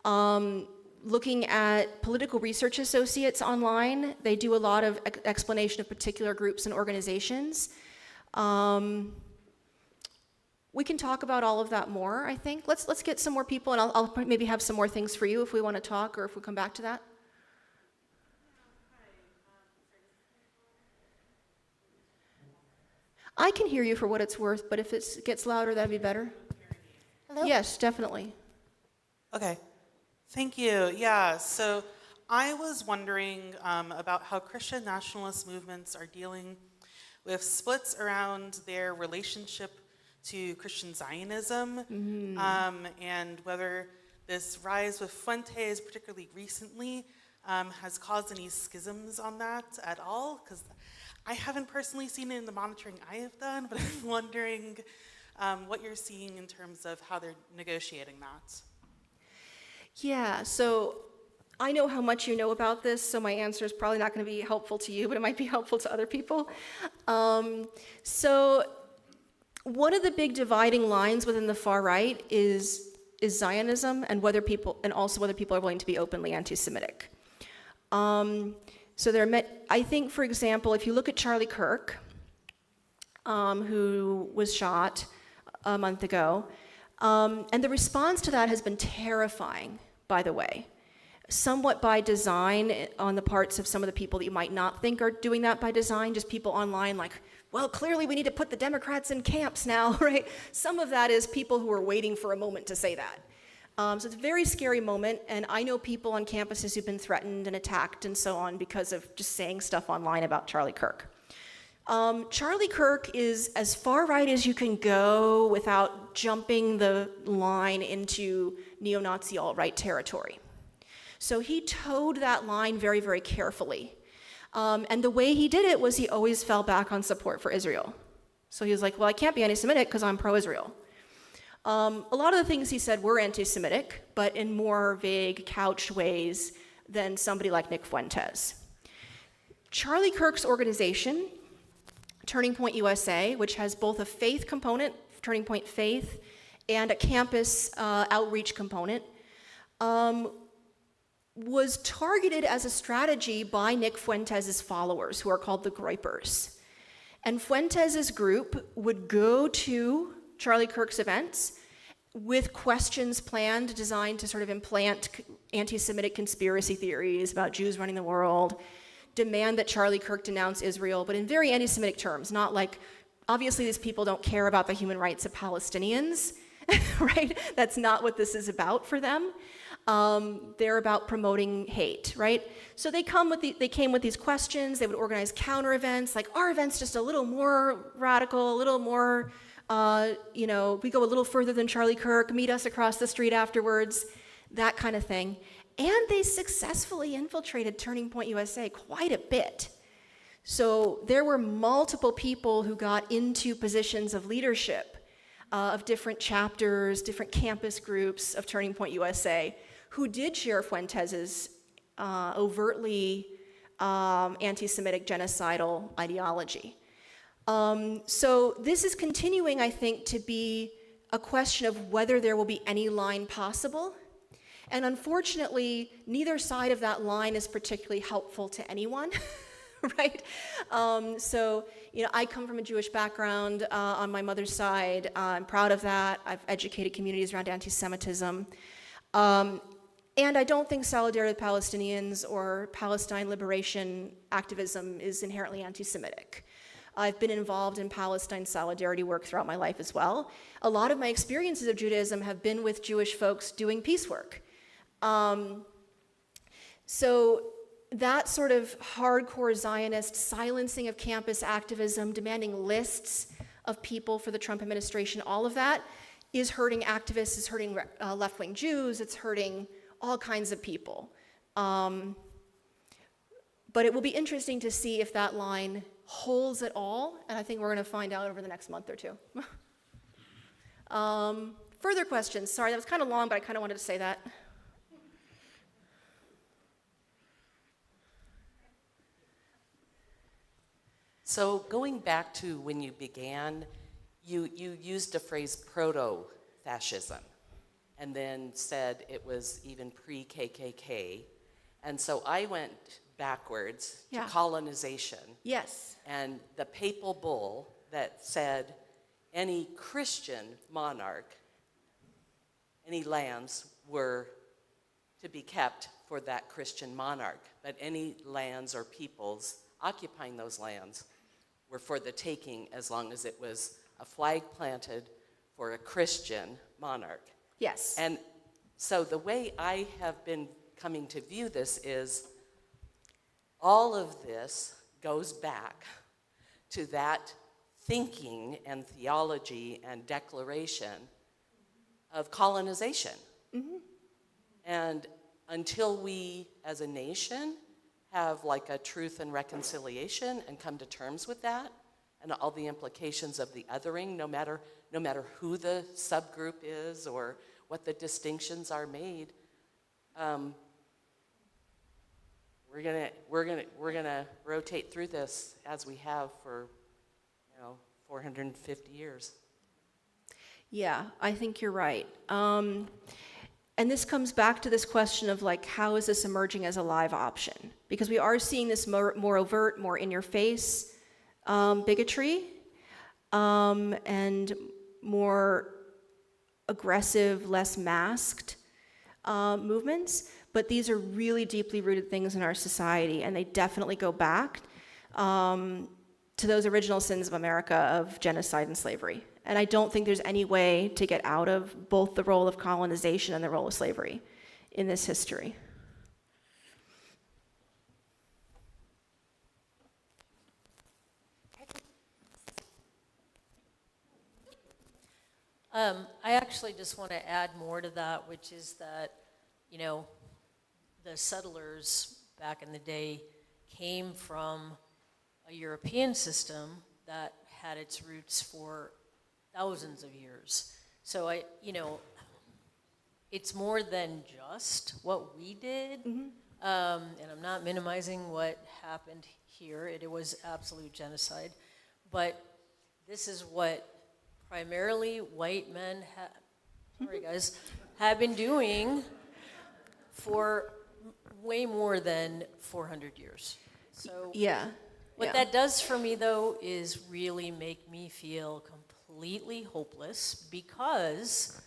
looking at Political Research Associates online, they do a lot of explanation of particular groups and organizations. We can talk about all of that more, I think. Let's get some more people, and I'll maybe have some more things for you if we want to talk or if we come back to that. I can hear you for what it's worth, but if it gets louder, that'd be better. Hello? Yes, definitely. Okay, thank you. Yeah, so I was wondering about how Christian nationalist movements are dealing with splits around their relationship to Christian Zionism, and whether this rise with Fuentes, particularly recently, has caused any schisms on that at all, because I haven't personally seen it in the monitoring I have done, but I'm wondering what you're seeing in terms of how they're negotiating that. Yeah, so I know how much you know about this, so my answer is probably not going to be helpful to you, but it might be helpful to other people. So one of the big dividing lines within the far right is Zionism and also whether people are willing to be openly anti-Semitic. So I think, for example, if you look at Charlie Kirk, who was shot a month ago, and the response to that has been terrifying, by the way, somewhat by design on the parts of some of the people that you might not think are doing that by design, just people online like, well, clearly we need to put the Democrats in camps now, right? Some of that is people who are waiting for a moment to say that. So it's a very scary moment, and I know people on campuses who've been threatened and attacked and so on because of just saying stuff online about Charlie Kirk. Charlie Kirk is as far right as you can go without jumping the line into neo-Nazi alt-right territory. So he towed that line very, very carefully. And the way he did it was he always fell back on support for Israel. So he was like, well, I can't be anti-Semitic because I'm pro-Israel. A lot of the things he said were anti-Semitic, but in more vague, couched ways than somebody like Nick Fuentes. Charlie Kirk's organization, Turning Point USA, which has both a faith component, Turning Point Faith, and a campus outreach component, was targeted as a strategy by Nick Fuentes' followers, who are called the Groypers. And Fuentes' group would go to Charlie Kirk's events with questions planned, designed to sort of implant anti-Semitic conspiracy theories about Jews running the world, demand that Charlie Kirk denounce Israel, but in very anti-Semitic terms, not like, obviously these people don't care about the human rights of Palestinians, right? That's not what this is about for them. They're about promoting hate, right? So they came with these questions. They would organize counter events, like our event's just a little more radical, a little more, we go a little further than Charlie Kirk, meet us across the street afterwards, that kind of thing. And they successfully infiltrated Turning Point USA quite a bit. So there were multiple people who got into positions of leadership of different chapters, different campus groups of Turning Point USA, who did share Fuentes' overtly anti-Semitic genocidal ideology. So this is continuing, I think, to be a question of whether there will be any line possible. And unfortunately, neither side of that line is particularly helpful to anyone, right? So, I come from a Jewish background on my mother's side. I'm proud of that. I've educated communities around anti-Semitism. And I don't think solidarity with Palestinians or Palestine liberation activism is inherently anti-Semitic. I've been involved in Palestine solidarity work throughout my life as well. A lot of my experiences of Judaism have been with Jewish folks doing peace work. So that sort of hardcore Zionist silencing of campus activism, demanding lists of people for the Trump administration, all of that is hurting activists, is hurting left-wing Jews, it's hurting all kinds of people. But it will be interesting to see if that line holds at all, and I think we're going to find out over the next month or two. Further questions? Sorry, that was kind of long, but I kind of wanted to say that. So going back to when you began, you used a phrase proto-fascism, and then said it was even pre-KKK. And so I went backwards to colonization. Yes. And the papal bull that said any Christian monarch, any lands were to be kept for that Christian monarch, but any lands or peoples occupying those lands were for the taking as long as it was a flag planted for a Christian monarch. Yes. And so the way I have been coming to view this is all of this goes back to that thinking and theology and declaration of colonization. Mm-hmm. And until we as a nation have like a truth and reconciliation and come to terms with that and all the implications of the othering, no matter who the subgroup is or what the distinctions are made, we're gonna rotate through this as we have for 450 years. Yeah, I think you're right. And this comes back to this question of like, how is this emerging as a live option? Because we are seeing this more overt, more in your face bigotry, and more aggressive, less masked movements. But these are really deeply rooted things in our society, and they definitely go back to those original sins of America of genocide and slavery. And I don't think there's any way to get out of both the role of colonization and the role of slavery in this history. I actually just want to add more to that, which is that, the settlers back in the day came from a European system that had its roots for thousands of years. So it's more than just what we did. Mm-hmm. And I'm not minimizing what happened here. It was absolute genocide. But this is what primarily white men have been doing for way more than 400 years. So what that does for me, though, is really make me feel completely hopeless, because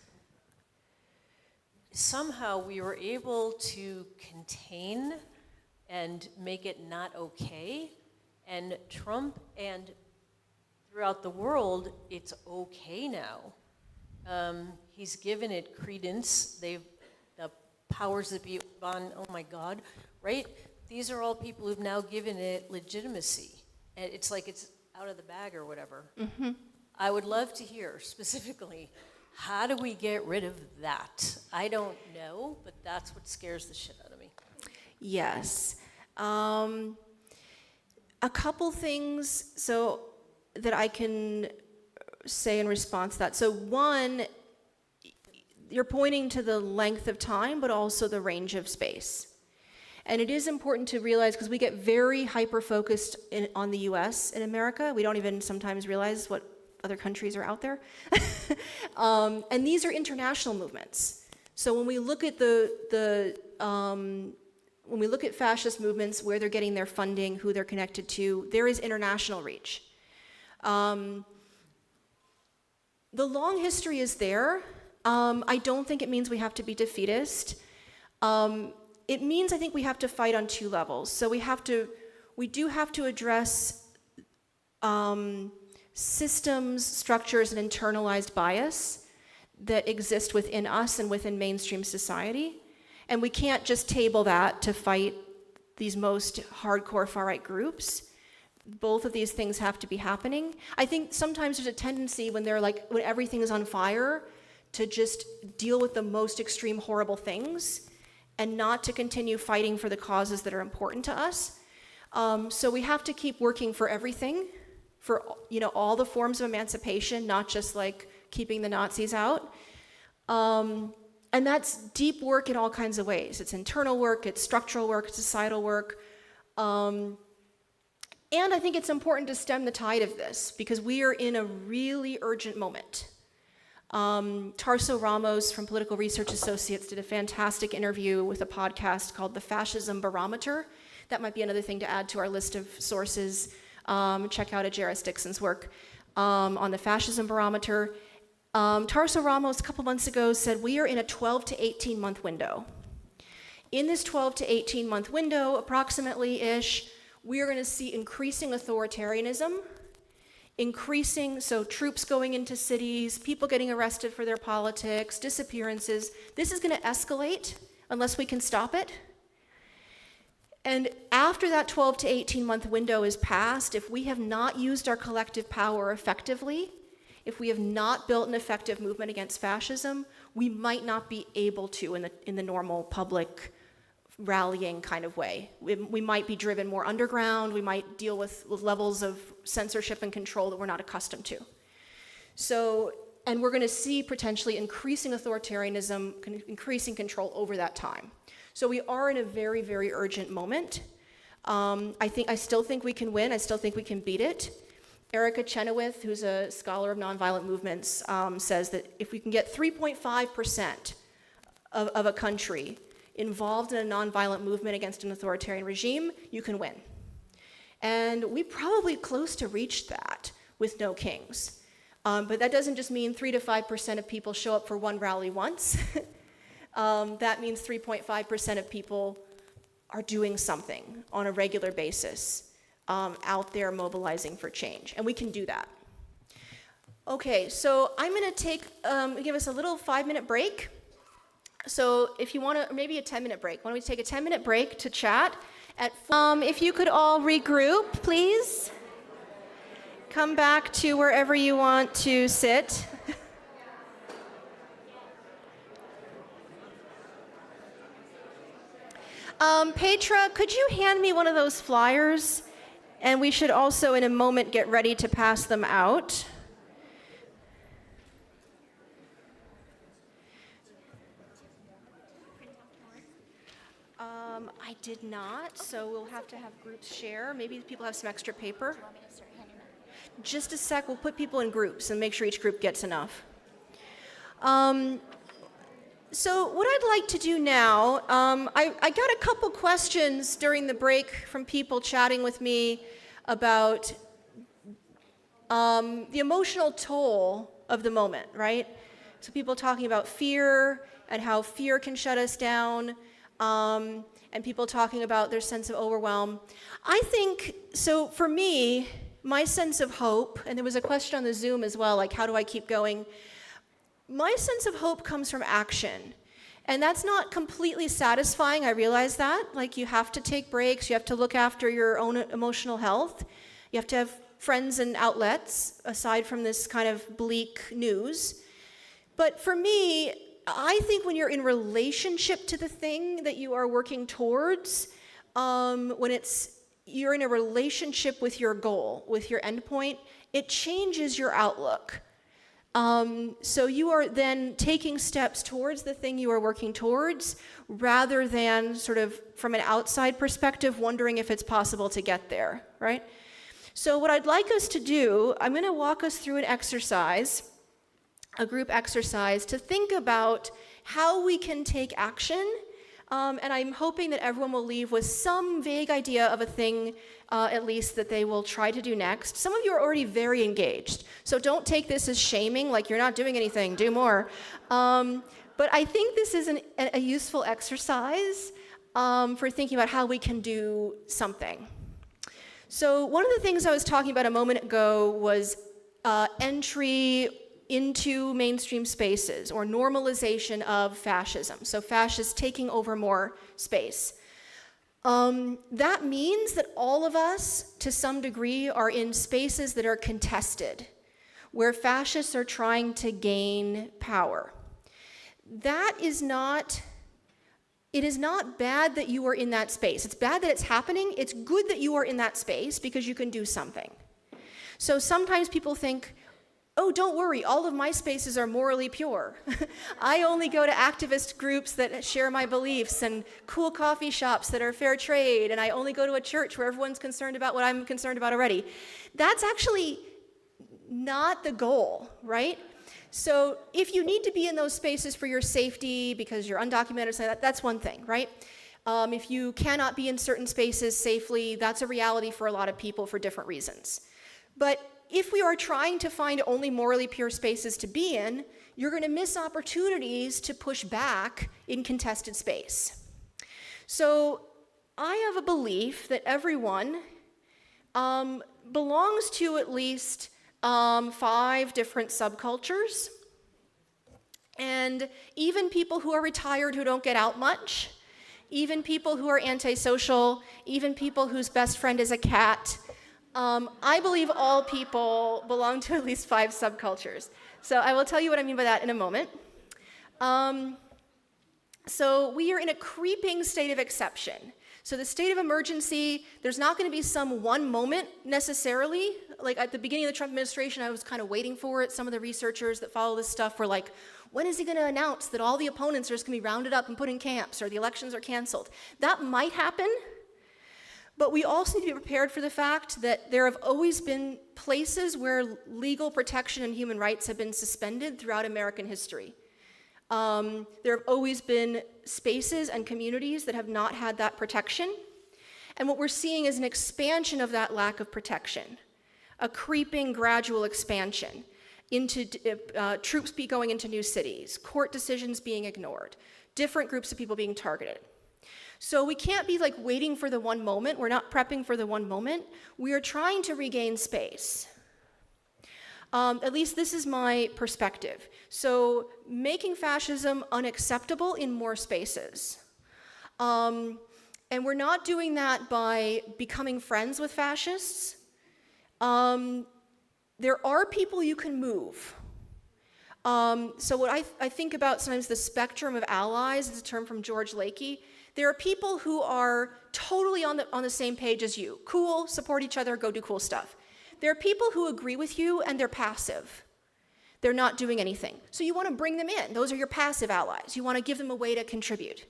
somehow we were able to contain and make it not okay, and Trump and throughout the world, it's okay now. He's given it credence. The powers that be on, oh my God, right? These are all people who've now given it legitimacy. And it's like it's out of the bag or whatever. Mm-hmm. I would love to hear specifically, how do we get rid of that? I don't know, but that's what scares the shit out of me. Yes. A couple things that I can say in response to that. So one, you're pointing to the length of time, but also the range of space. And it is important to realize, because we get very hyper-focused on the US in America. We don't even sometimes realize what other countries are out there. And these are international movements. So when we look at the when we look at fascist movements, where they're getting their funding, who they're connected to, there is international reach. The long history is there. I don't think it means we have to be defeatist. It means I think we have to fight on two levels. So we do have to address systems, structures, and internalized bias that exist within us and within mainstream society. And we can't just table that to fight these most hardcore far-right groups. Both of these things have to be happening. I think sometimes there's a tendency when when everything is on fire to just deal with the most extreme horrible things and not to continue fighting for the causes that are important to us. So we have to keep working for everything, for all the forms of emancipation, not just like keeping the Nazis out. And that's deep work in all kinds of ways. It's internal work, it's structural work, it's societal work. And I think it's important to stem the tide of this because we are in a really urgent moment. Tarso Ramos from Political Research Associates did a fantastic interview with a podcast called The Fascism Barometer. That might be another thing to add to our list of sources. Check out Jairus Dixon's work on the Fascism Barometer. Tarso Ramos a couple months ago said we are in a 12 to 18 month window. In this 12 to 18 month window, approximately-ish, we are going to see increasing authoritarianism, so troops going into cities, people getting arrested for their politics, disappearances. This is going to escalate unless we can stop it. And after that 12 to 18 month window is passed, if we have not used our collective power effectively, if we have not built an effective movement against fascism, we might not be able to in the normal public rallying kind of way. We might be driven more underground, we might deal with levels of censorship and control that we're not accustomed to. And we're going to see potentially increasing authoritarianism, increasing control over that time. So we are in a very, very urgent moment. I still think we can win, I still think we can beat it. Erica Chenoweth, who's a scholar of nonviolent movements, says that if we can get 3.5% of a country involved in a nonviolent movement against an authoritarian regime, you can win. And we probably close to reached that with No Kings. But that doesn't just mean 3 to 5% of people show up for one rally once. That means 3.5% of people are doing something on a regular basis. Out there mobilizing for change, and we can do that. Okay, so I'm going to give us a little 5-minute break. So if you want to, maybe a 10-minute break. Why don't we take a 10-minute break to chat? If you could all regroup, please. Come back to wherever you want to sit. Petra, could you hand me one of those flyers? And we should also, in a moment, get ready to pass them out. I did not, so we'll have to have groups share. Maybe people have some extra paper. Just a sec, we'll put people in groups and make sure each group gets enough. So what I'd like to do now, I got a couple questions during the break from people chatting with me about the emotional toll of the moment, right? So people talking about fear and how fear can shut us down, and people talking about their sense of overwhelm. I think, so for me, my sense of hope, and there was a question on the Zoom as well, like how do I keep going? My sense of hope comes from action. And that's not completely satisfying, I realize that. Like you have to take breaks, you have to look after your own emotional health. You have to have friends and outlets, aside from this kind of bleak news. But for me, I think when you're in relationship to the thing that you are working towards, when you're in a relationship with your goal, with your endpoint, it changes your outlook. So you are then taking steps towards the thing you are working towards, rather than sort of from an outside perspective wondering if it's possible to get there, right? So what I'd like us to do, I'm going to walk us through an exercise, a group exercise, to think about how we can take action And I'm hoping that everyone will leave with some vague idea of a thing, at least, that they will try to do next. Some of you are already very engaged, so don't take this as shaming, like you're not doing anything, do more. But I think this is a useful exercise for thinking about how we can do something. So one of the things I was talking about a moment ago was entry into mainstream spaces, or normalization of fascism. So fascists taking over more space. That means that all of us, to some degree, are in spaces that are contested, where fascists are trying to gain power. It is not bad that you are in that space. It's bad that it's happening. It's good that you are in that space because you can do something. So sometimes people think, oh, don't worry, all of my spaces are morally pure. I only go to activist groups that share my beliefs and cool coffee shops that are fair trade, and I only go to a church where everyone's concerned about what I'm concerned about already. That's actually not the goal, right? So if you need to be in those spaces for your safety because you're undocumented, so that's one thing, right? If you cannot be in certain spaces safely, that's a reality for a lot of people for different reasons. But if we are trying to find only morally pure spaces to be in, you're going to miss opportunities to push back in contested space. So I have a belief that everyone belongs to at least 5 different subcultures. And even people who are retired who don't get out much, even people who are antisocial, even people whose best friend is a cat, I believe all people belong to at least 5 subcultures. So I will tell you what I mean by that in a moment. So we are in a creeping state of exception. So the state of emergency, there's not going to be some one moment necessarily. Like at the beginning of the Trump administration, I was kind of waiting for it. Some of the researchers that follow this stuff were like, when is he going to announce that all the opponents are just going to be rounded up and put in camps, or the elections are canceled? That might happen. But we also need to be prepared for the fact that there have always been places where legal protection and human rights have been suspended throughout American history. There have always been spaces and communities that have not had that protection. And what we're seeing is an expansion of that lack of protection, a creeping gradual expansion into troops going into new cities, court decisions being ignored, different groups of people being targeted. So we can't be like waiting for the one moment. We're not prepping for the one moment. We are trying to regain space. At least this is my perspective. So making fascism unacceptable in more spaces. And we're not doing that by becoming friends with fascists. There are people you can move. So what I think about sometimes the spectrum of allies, it's a term from George Lakey. There are people who are totally on the same page as you. Cool, support each other, go do cool stuff. There are people who agree with you and they're passive. They're not doing anything. So you want to bring them in. Those are your passive allies. You want to give them a way to contribute.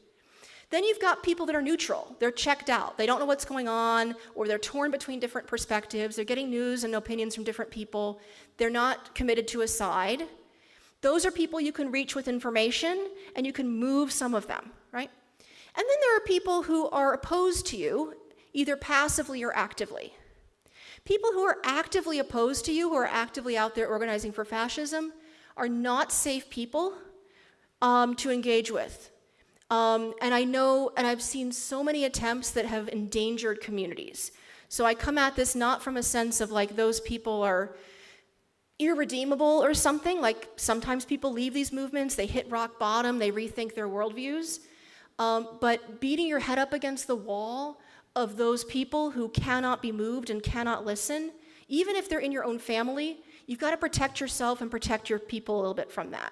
Then you've got people that are neutral. They're checked out. They don't know what's going on, or they're torn between different perspectives. They're getting news and opinions from different people. They're not committed to a side. Those are people you can reach with information, and you can move some of them, right? And then there are people who are opposed to you, either passively or actively. People who are actively opposed to you, who are actively out there organizing for fascism, are not safe people to engage with. And I know, and I've seen so many attempts that have endangered communities. So I come at this not from a sense of like those people are irredeemable or something, like sometimes people leave these movements, they hit rock bottom, they rethink their worldviews. But beating your head up against the wall of those people who cannot be moved and cannot listen, even if they're in your own family, you've got to protect yourself and protect your people a little bit from that.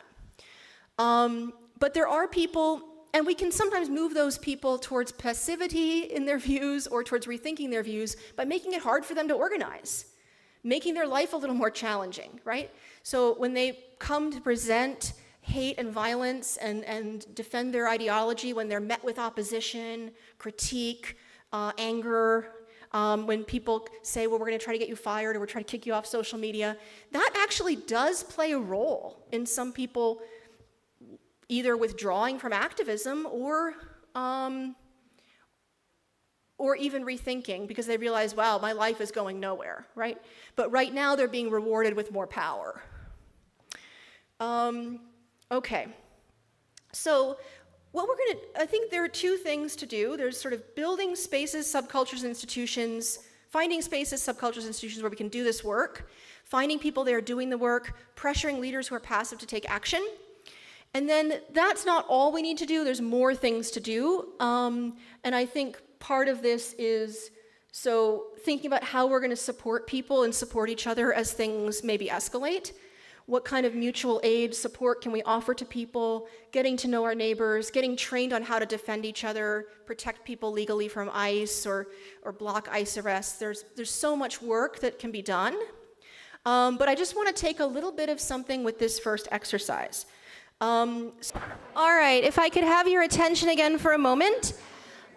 But there are people, and we can sometimes move those people towards passivity in their views or towards rethinking their views by making it hard for them to organize, making their life a little more challenging, right? So when they come to present hate and violence and defend their ideology, when they're met with opposition, critique, anger, when people say, well, we're going to try to get you fired or we're trying to kick you off social media, that actually does play a role in some people either withdrawing from activism or or even rethinking because they realize, wow, my life is going nowhere, right? But right now they're being rewarded with more power. Okay. So what we're going to, I think there are two things to do. There's sort of building spaces, subcultures, and institutions, finding spaces, subcultures, and institutions where we can do this work, finding people there doing the work, pressuring leaders who are passive to take action. And then that's not all we need to do. There's more things to do. And I think part of this is so thinking about how we're going to support people and support each other as things maybe escalate. What kind of mutual aid support can we offer to people, getting to know our neighbors, getting trained on how to defend each other, protect people legally from ICE or block ICE arrests. There's so much work that can be done. But I just want to take a little bit of something with this first exercise. All right, if I could have your attention again for a moment.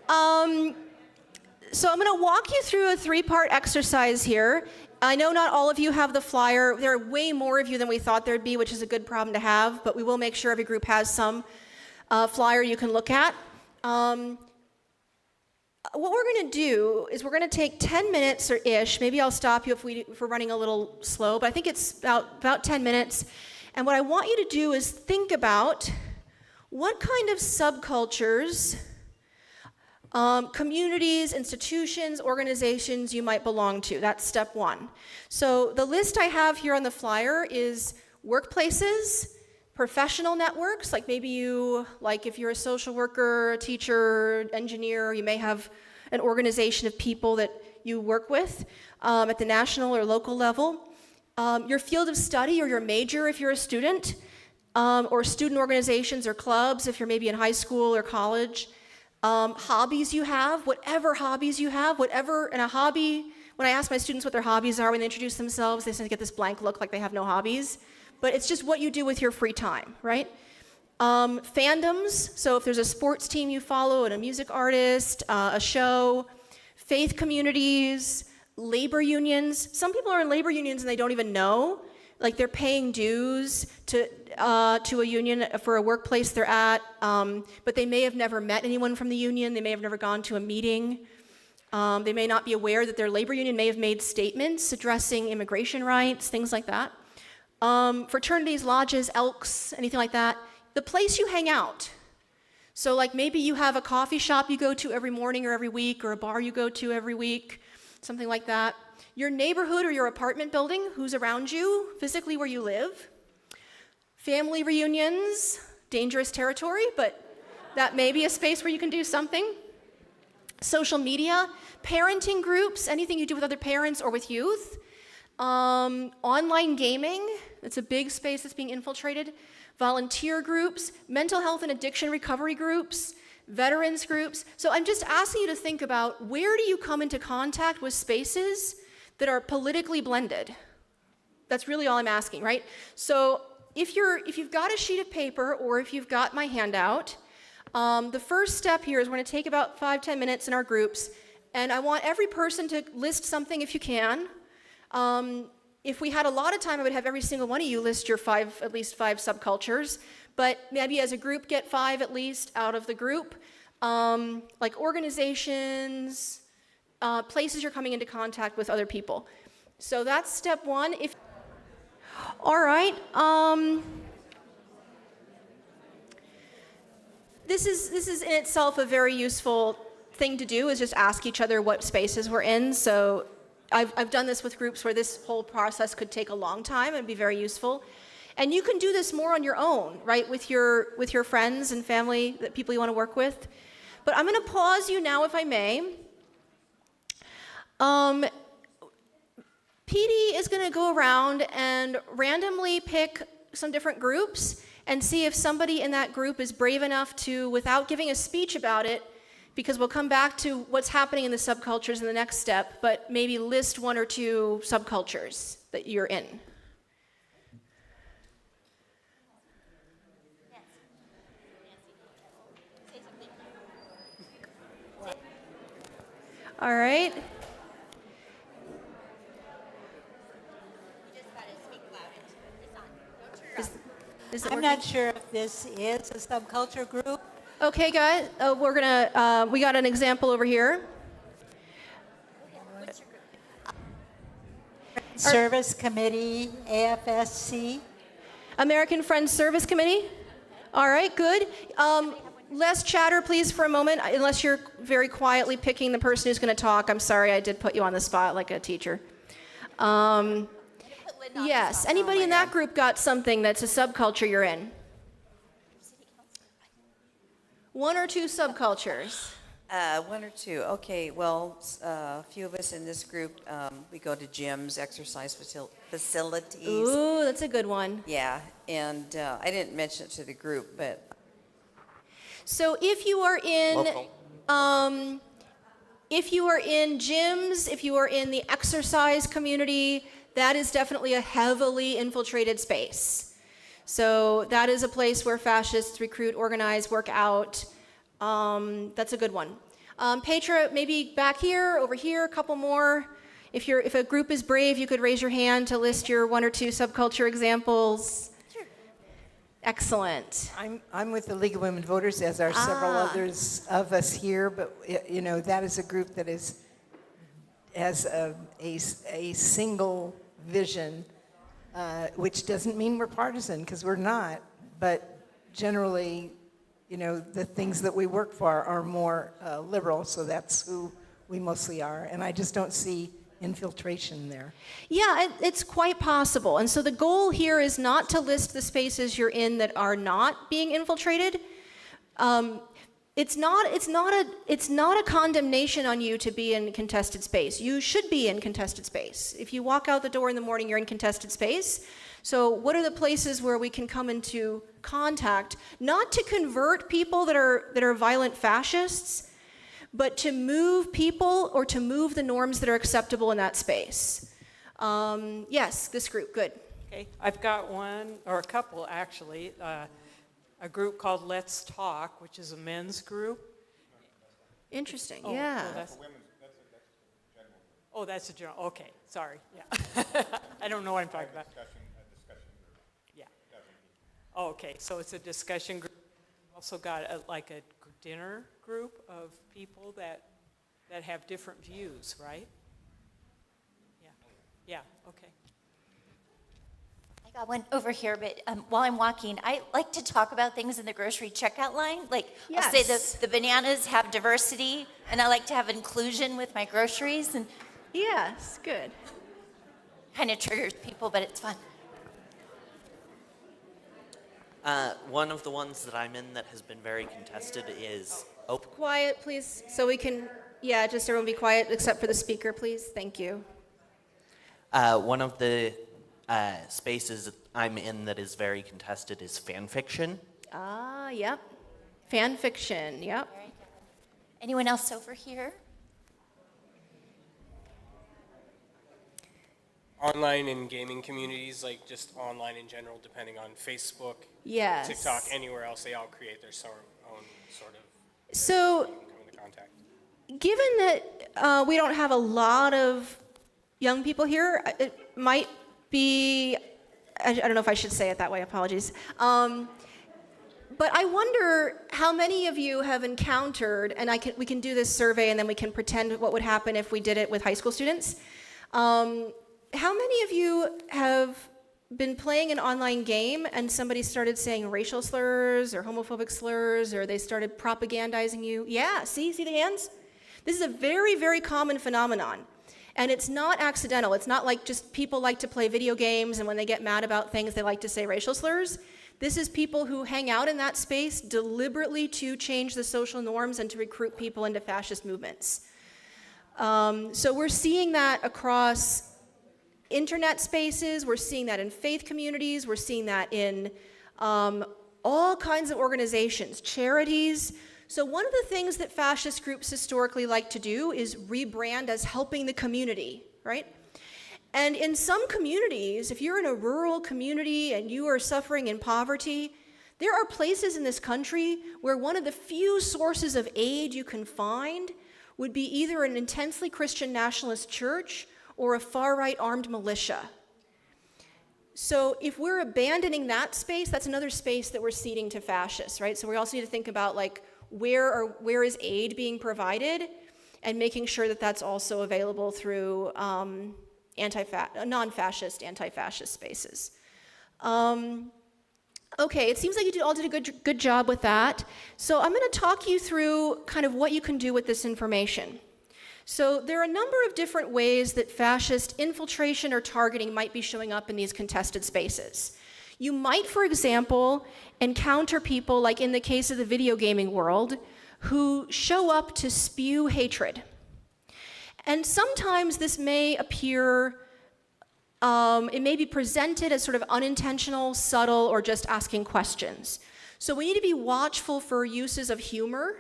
So I'm going to walk you through a three-part exercise here. I know not all of you have the flyer. There are way more of you than we thought there'd be, which is a good problem to have, but we will make sure every group has some flyer you can look at. What we're going to do is we're going to take 10 minutes or ish. Maybe I'll stop you if we're running a little slow, but I think it's about 10 minutes. And what I want you to do is think about what kind of subcultures, communities, institutions, organizations you might belong to. That's step one. So the list I have here on the flyer is workplaces, professional networks, like maybe if you're a social worker, a teacher, engineer, you may have an organization of people that you work with at the national or local level. Your field of study or your major if you're a student, or student organizations or clubs if you're maybe in high school or college. Hobbies you have, whatever hobbies you have, and a hobby, when I ask my students what their hobbies are when they introduce themselves, they tend to get this blank look like they have no hobbies. But it's just what you do with your free time, right? Fandoms, so if there's a sports team you follow and a music artist, a show, faith communities, labor unions. Some people are in labor unions and they don't even know. Like they're paying dues to a union for a workplace they're at, but they may have never met anyone from the union. They may have never gone to a meeting. They may not be aware that their labor union may have made statements addressing immigration rights, things like that. Fraternities, lodges, elks, anything like that. The place you hang out. So like maybe you have a coffee shop you go to every morning or every week, or a bar you go to every week, something like that. Your neighborhood or your apartment building, who's around you, physically where you live. Family reunions, dangerous territory, but that may be a space where you can do something. Social media, parenting groups, anything you do with other parents or with youth. Online gaming, it's a big space that's being infiltrated. Volunteer groups, mental health and addiction recovery groups, veterans groups. So I'm just asking you to think about where do you come into contact with spaces that are politically blended? That's really all I'm asking, right? So if you've got a sheet of paper or if you've got my handout, the first step here is we're going to take about 5-10 minutes in our groups, and I want every person to list something if you can. If we had a lot of time, I would have every single one of you list your at least five subcultures, but maybe as a group get 5 at least out of the group, like organizations, places you're coming into contact with other people. So that's step one. All right. This is in itself a very useful thing to do, is just ask each other what spaces we're in. So I've done this with groups where this whole process could take a long time and be very useful. And you can do this more on your own, right, with your friends and family, the people you want to work with. But I'm going to pause you now, if I may. PD is going to go around and randomly pick some different groups and see if somebody in that group is brave enough to, without giving a speech about it, because we'll come back to what's happening in the subcultures in the next step, but maybe list 1 or 2 subcultures that you're in. All right. I'm not sure if this is a subculture group, Okay, guys, we got an example over here. Service Committee, AFSC. American Friends Service Committee. All right, good. Less chatter, please, for a moment, unless you're very quietly picking the person who's going to talk. I'm sorry, I did put you on the spot like a teacher. Yes, anybody in that group got something that's a subculture you're in? One or two subcultures. One or two. Okay, well, a few of us in this group, we go to gyms, exercise facilities. Ooh, that's a good one. Yeah, and I didn't mention it to the group, but So if you are in, local. if you are in gyms, if you are in the exercise community, that is definitely a heavily infiltrated space. So that is a place where fascists recruit, organize, work out. That's a good one. Petra, maybe back here, over here, a couple more. If a group is brave, you could raise your hand to list your one or two subculture examples. Sure. Excellent. I'm with the League of Women Voters, as are several others of us here, but you know, that is a group that has a single vision, which doesn't mean we're partisan, because we're not, but generally, you know, the things that we work for are more liberal, so that's who we mostly are, and I just don't see infiltration there. Yeah, it's quite possible. And so the goal here is not to list the spaces you're in that are not being infiltrated. It's not a condemnation on you to be in contested space. You should be in contested space. If you walk out the door in the morning, you're in contested space. So what are the places where we can come into contact, not to convert people that are violent fascists, but to move people or to move the norms that are acceptable in that space. Yes, this group, good. Okay, I've got one, or a couple actually, a group called Let's Talk, which is a men's group. Interesting, Oh, yeah. That's a general, okay, sorry, yeah. I don't know what I'm talking about. Yeah. Oh, okay, so it's a discussion group. Also got a dinner group of people that have different views, right? Yeah, okay. I got one over here, but while I'm walking, I like to talk about things in the grocery checkout line. Like, I'll say Yes. the bananas have diversity, and I like to have inclusion with my groceries, and Yes, good. kind of triggers people, but it's fun. One of the ones that I'm in that has been very contested is Quiet, please, so we can, just everyone be quiet except for the speaker, please. Thank you. one of the spaces I'm in that is very contested is fan fiction. Yep. Fan fiction, yep. Very good. Anyone else over here? Online and gaming communities, like just online in general, depending on Facebook, Yes. TikTok, anywhere else, they all create their own sort of So, come into contact. given that we don't have a lot of young people here, it might be, I don't know if I should say it that way, apologies. But I wonder how many of you have encountered, and we can do this survey and then we can pretend what would happen if we did it with high school students. How many of you have been playing an online game and somebody started saying racial slurs or homophobic slurs, or they started propagandizing you? Yeah, see the hands? This is a very, very common phenomenon. And it's not accidental. It's not like just people like to play video games and when they get mad about things, they like to say racial slurs. This is people who hang out in that space deliberately to change the social norms and to recruit people into fascist movements. So we're seeing that across internet spaces, we're seeing that in faith communities, we're seeing that in all kinds of organizations, charities. So one of the things that fascist groups historically like to do is rebrand as helping the community, right? And in some communities, if you're in a rural community and you are suffering in poverty, there are places in this country where one of the few sources of aid you can find would be either an intensely Christian nationalist church or a far-right armed militia. So if we're abandoning that space, that's another space that we're ceding to fascists, right? So we also need to think about like where is aid being provided, and making sure that that's also available through non-fascist, anti-fascist spaces. Okay, it seems like you all did a good job with that. So I'm going to talk you through kind of what you can do with this information. So there are a number of different ways that fascist infiltration or targeting might be showing up in these contested spaces. You might, for example, encounter people, like in the case of the video gaming world, who show up to spew hatred. And sometimes this may appear, it may be presented as sort of unintentional, subtle, or just asking questions. So we need to be watchful for uses of humor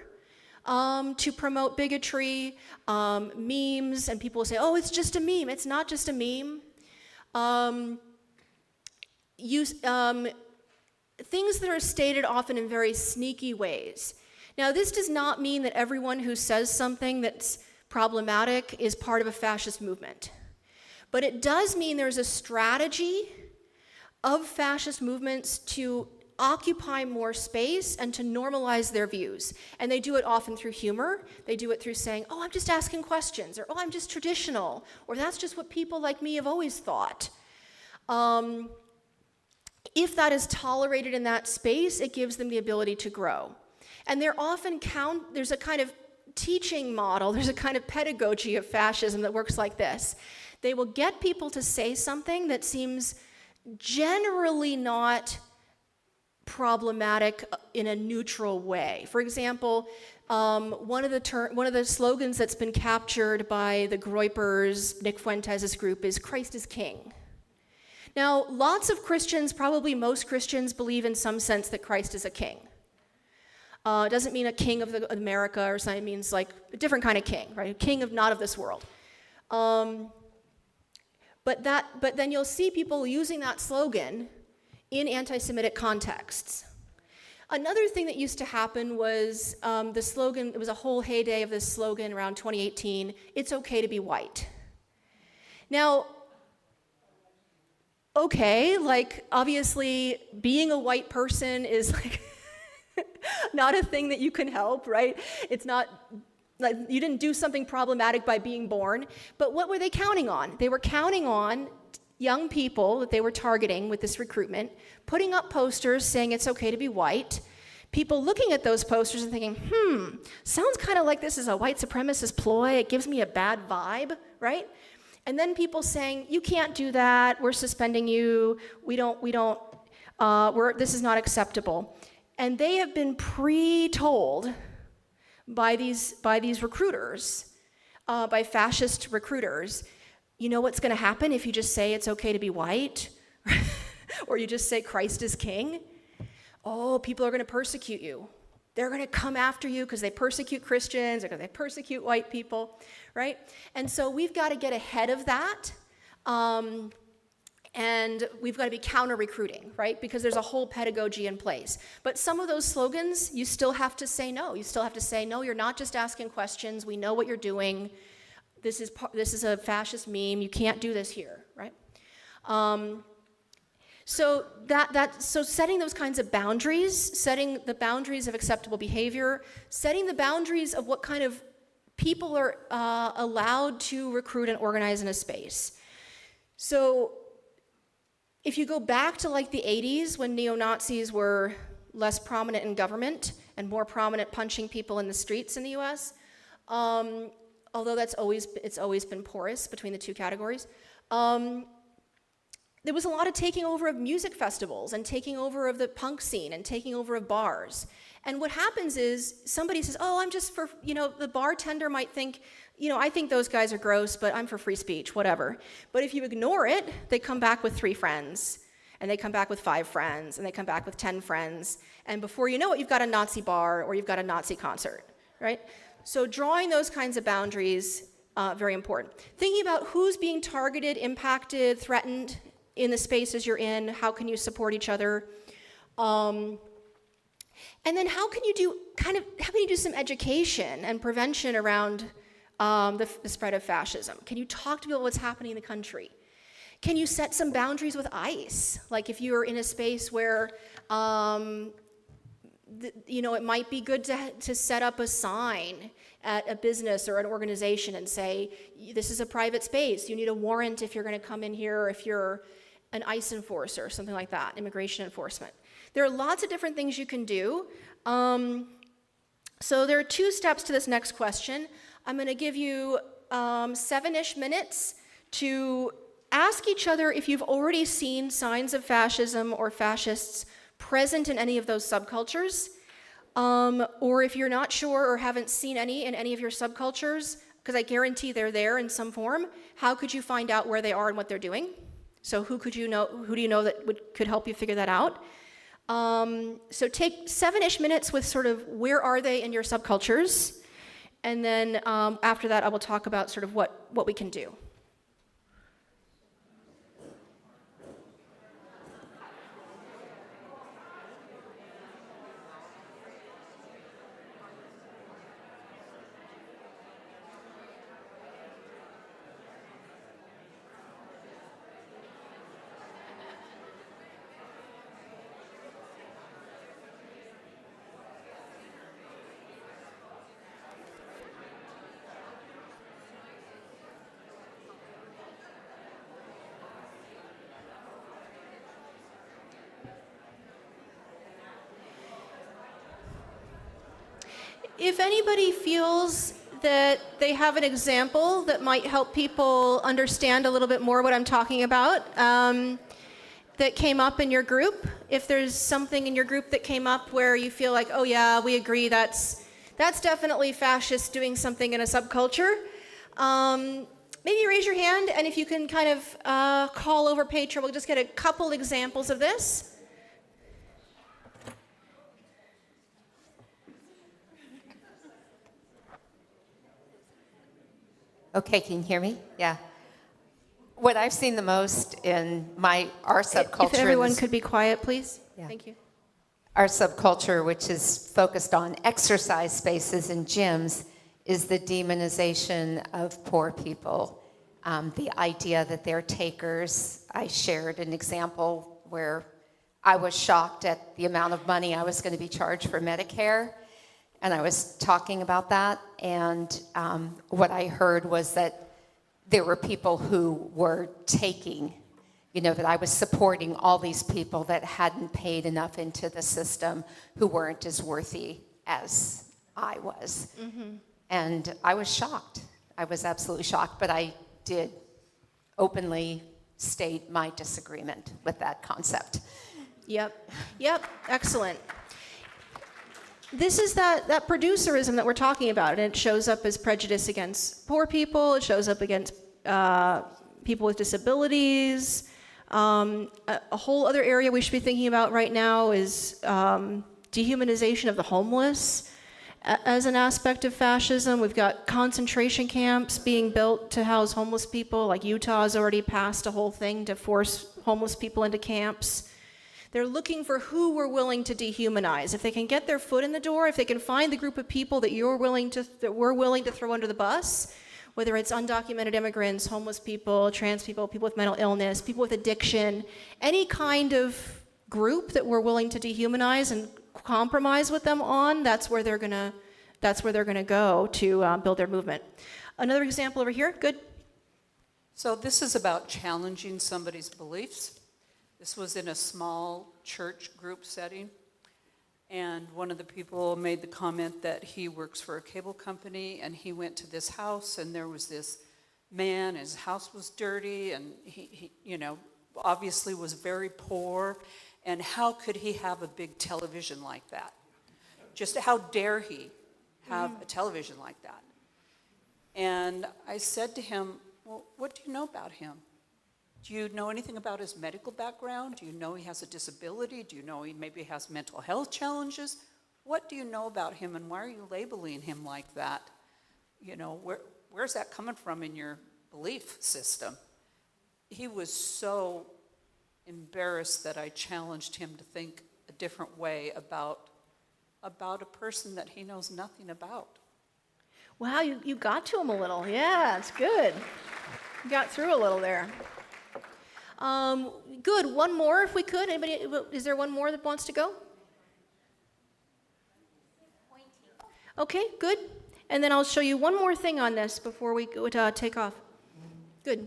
to promote bigotry, memes, and people will say, oh, it's just a meme. It's not just a meme. Things that are stated often in very sneaky ways. Now, this does not mean that everyone who says something that's problematic is part of a fascist movement. But it does mean there's a strategy of fascist movements to occupy more space and to normalize their views. And they do it often through humor. They do it through saying, oh, I'm just asking questions, or oh, I'm just traditional, or that's just what people like me have always thought. If that is tolerated in that space, it gives them the ability to grow. And they're often there's a kind of teaching model, there's a kind of pedagogy of fascism that works like this. They will get people to say something that seems generally not problematic in a neutral way. For example, one of the slogans that's been captured by the Groypers, Nick Fuentes' group, is Christ is King. Now, lots of Christians, probably most Christians, believe in some sense that Christ is a king. It doesn't mean a king of America or something. It means like a different kind of king, right? A king of not of this world. But then you'll see people using that slogan in anti-Semitic contexts. Another thing that used to happen was the slogan, it was a whole heyday of this slogan around 2018, it's okay to be white. Now, okay, like obviously being a white person is like not a thing that you can help, right? It's not, like you didn't do something problematic by being born, but what were they counting on? They were counting on young people that they were targeting with this recruitment, putting up posters saying it's okay to be white, people looking at those posters and thinking, sounds kind of like this is a white supremacist ploy, it gives me a bad vibe, right? And then people saying, you can't do that, we're suspending you, this is not acceptable. And they have been pre-told by these recruiters, by fascist recruiters, you know what's going to happen if you just say it's okay to be white? Or you just say Christ is king? Oh, people are going to persecute you. They're going to come after you because they persecute Christians or because they persecute white people, right? And so we've got to get ahead of that. And we've got to be counter-recruiting, right? Because there's a whole pedagogy in place. But some of those slogans, you still have to say no. You still have to say, no, you're not just asking questions. We know what you're doing. This is a fascist meme. You can't do this here, right? So setting those kinds of boundaries, setting the boundaries of acceptable behavior, setting the boundaries of what kind of people are allowed to recruit and organize in a space. So if you go back to like the 80s when neo-Nazis were less prominent in government and more prominent punching people in the streets in the US, although it's always been porous between the two categories, there was a lot of taking over of music festivals and taking over of the punk scene and taking over of bars. And what happens is somebody says, oh, I'm just for, the bartender might think, I think those guys are gross, but I'm for free speech, whatever. But if you ignore it, they come back with 3 friends, and they come back with 5 friends, and they come back with 10 friends. And before you know it, you've got a Nazi bar or you've got a Nazi concert, right? So drawing those kinds of boundaries, very important. Thinking about who's being targeted, impacted, threatened in the spaces you're in, how can you support each other? And then how can you do some education and prevention around the spread of fascism? Can you talk to people about what's happening in the country? Can you set some boundaries with ICE? Like if you're in a space where, it might be good to set up a sign at a business or an organization and say, this is a private space. You need a warrant if you're going to come in here, or if you're an ICE enforcer, something like that, immigration enforcement. There are lots of different things you can do. So there are 2 steps to this next question. I'm going to give you 7-ish minutes to ask each other if you've already seen signs of fascism or fascists present in any of those subcultures, or if you're not sure or haven't seen any in any of your subcultures, because I guarantee they're there in some form, how could you find out where they are and what they're doing? So who do you know that could help you figure that out? So take 7-ish minutes with sort of where are they in your subcultures, and then after that I will talk about sort of what we can do. If anybody feels that they have an example that might help people understand a little bit more what I'm talking about, that came up in your group, if there's something in your group that came up where you feel like, oh yeah, we agree, that's definitely fascists doing something in a subculture, maybe raise your hand, and if you can kind of call over Petra, we'll just get a couple examples of this. Okay, can you hear me? Yeah. What I've seen the most in our subculture... If everyone could be quiet, please. Yeah. Thank you. Our subculture, which is focused on exercise spaces and gyms, is the demonization of poor people. The idea that they're takers. I shared an example where I was shocked at the amount of money I was going to be charged for Medicare. And I was talking about that, and what I heard was that there were people who were taking, that I was supporting all these people that hadn't paid enough into the system, who weren't as worthy as I was. Mm-hmm. And I was shocked. I was absolutely shocked, but I did openly state my disagreement with that concept. Yep, excellent. This is that producerism that we're talking about, and it shows up as prejudice against poor people, it shows up against people with disabilities. A whole other area we should be thinking about right now is dehumanization of the homeless as an aspect of fascism. We've got concentration camps being built to house homeless people, like Utah has already passed a whole thing to force homeless people into camps. They're looking for who we're willing to dehumanize. If they can get their foot in the door, if they can find the group of people that we're willing to throw under the bus, whether it's undocumented immigrants, homeless people, trans people, people with mental illness, people with addiction, any kind of group that we're willing to dehumanize and compromise with them on, that's where they're gonna go to build their movement. Another example over here, good. So this is about challenging somebody's beliefs. This was in a small church group setting, and one of the people made the comment that he works for a cable company, and he went to this house, and there was this man, his house was dirty, and he obviously was very poor, and how could he have a big television like that? Just how dare he have a television like that? And I said to him, well, what do you know about him? Do you know anything about his medical background? Do you know he has a disability? Do you know he maybe has mental health challenges? What do you know about him, and why are you labeling him like that? Where's that coming from in your belief system? He was so embarrassed that I challenged him to think a different way about a person that he knows nothing about. Wow, you got to him a little. Yeah, it's good. You got through a little there. Good, one more if we could. Anybody, is there one more that wants to go? Okay, good. And then I'll show you one more thing on this before we go to take off. Good.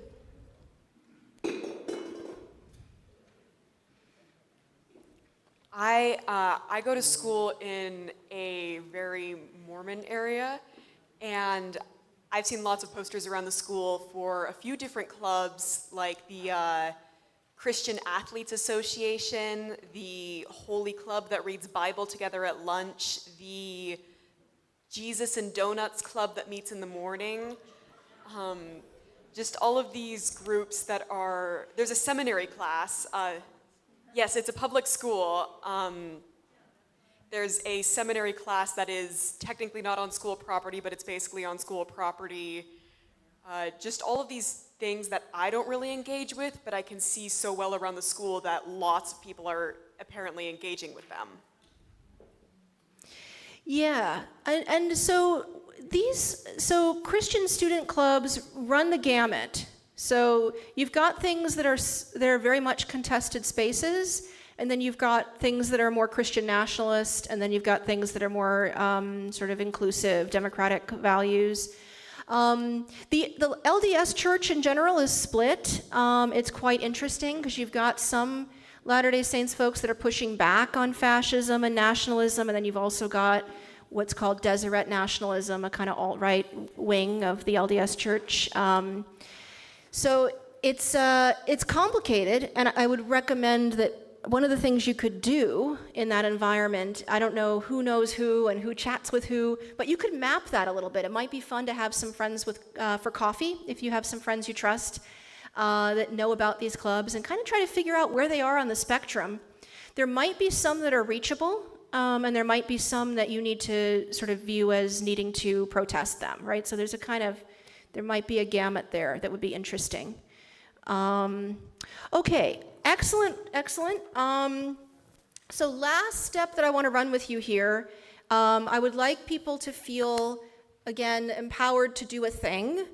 I go to school in a very Mormon area, and I've seen lots of posters around the school for a few different clubs, like the Christian Athletes Association, the Holy Club that reads Bible together at lunch, the Jesus and Donuts Club that meets in the morning. Just all of these groups that are, there's a seminary class. Yes, it's a public school. There's a seminary class that is technically not on school property, but it's basically on school property. Just all of these things that I don't really engage with, but I can see so well around the school that lots of people are apparently engaging with them. Yeah, and so Christian student clubs run the gamut. So you've got things that are very much contested spaces, and then you've got things that are more Christian nationalist, and then you've got things that are more sort of inclusive, democratic values. The LDS Church in general is split. It's quite interesting because you've got some Latter-day Saints folks that are pushing back on fascism and nationalism, and then you've also got what's called Deseret nationalism, a kind of alt-right wing of the LDS Church. So it's complicated, and I would recommend that one of the things you could do in that environment, I don't know who knows who and who chats with who, but you could map that a little bit. It might be fun to have some friends for coffee, if you have some friends you trust that know about these clubs, and kind of try to figure out where they are on the spectrum. There might be some that are reachable, and there might be some that you need to sort of view as needing to protest them, right? So there might be a gamut there that would be interesting. Okay, excellent. So last step that I want to run with you here, I would like people to feel, again, empowered to do a thing.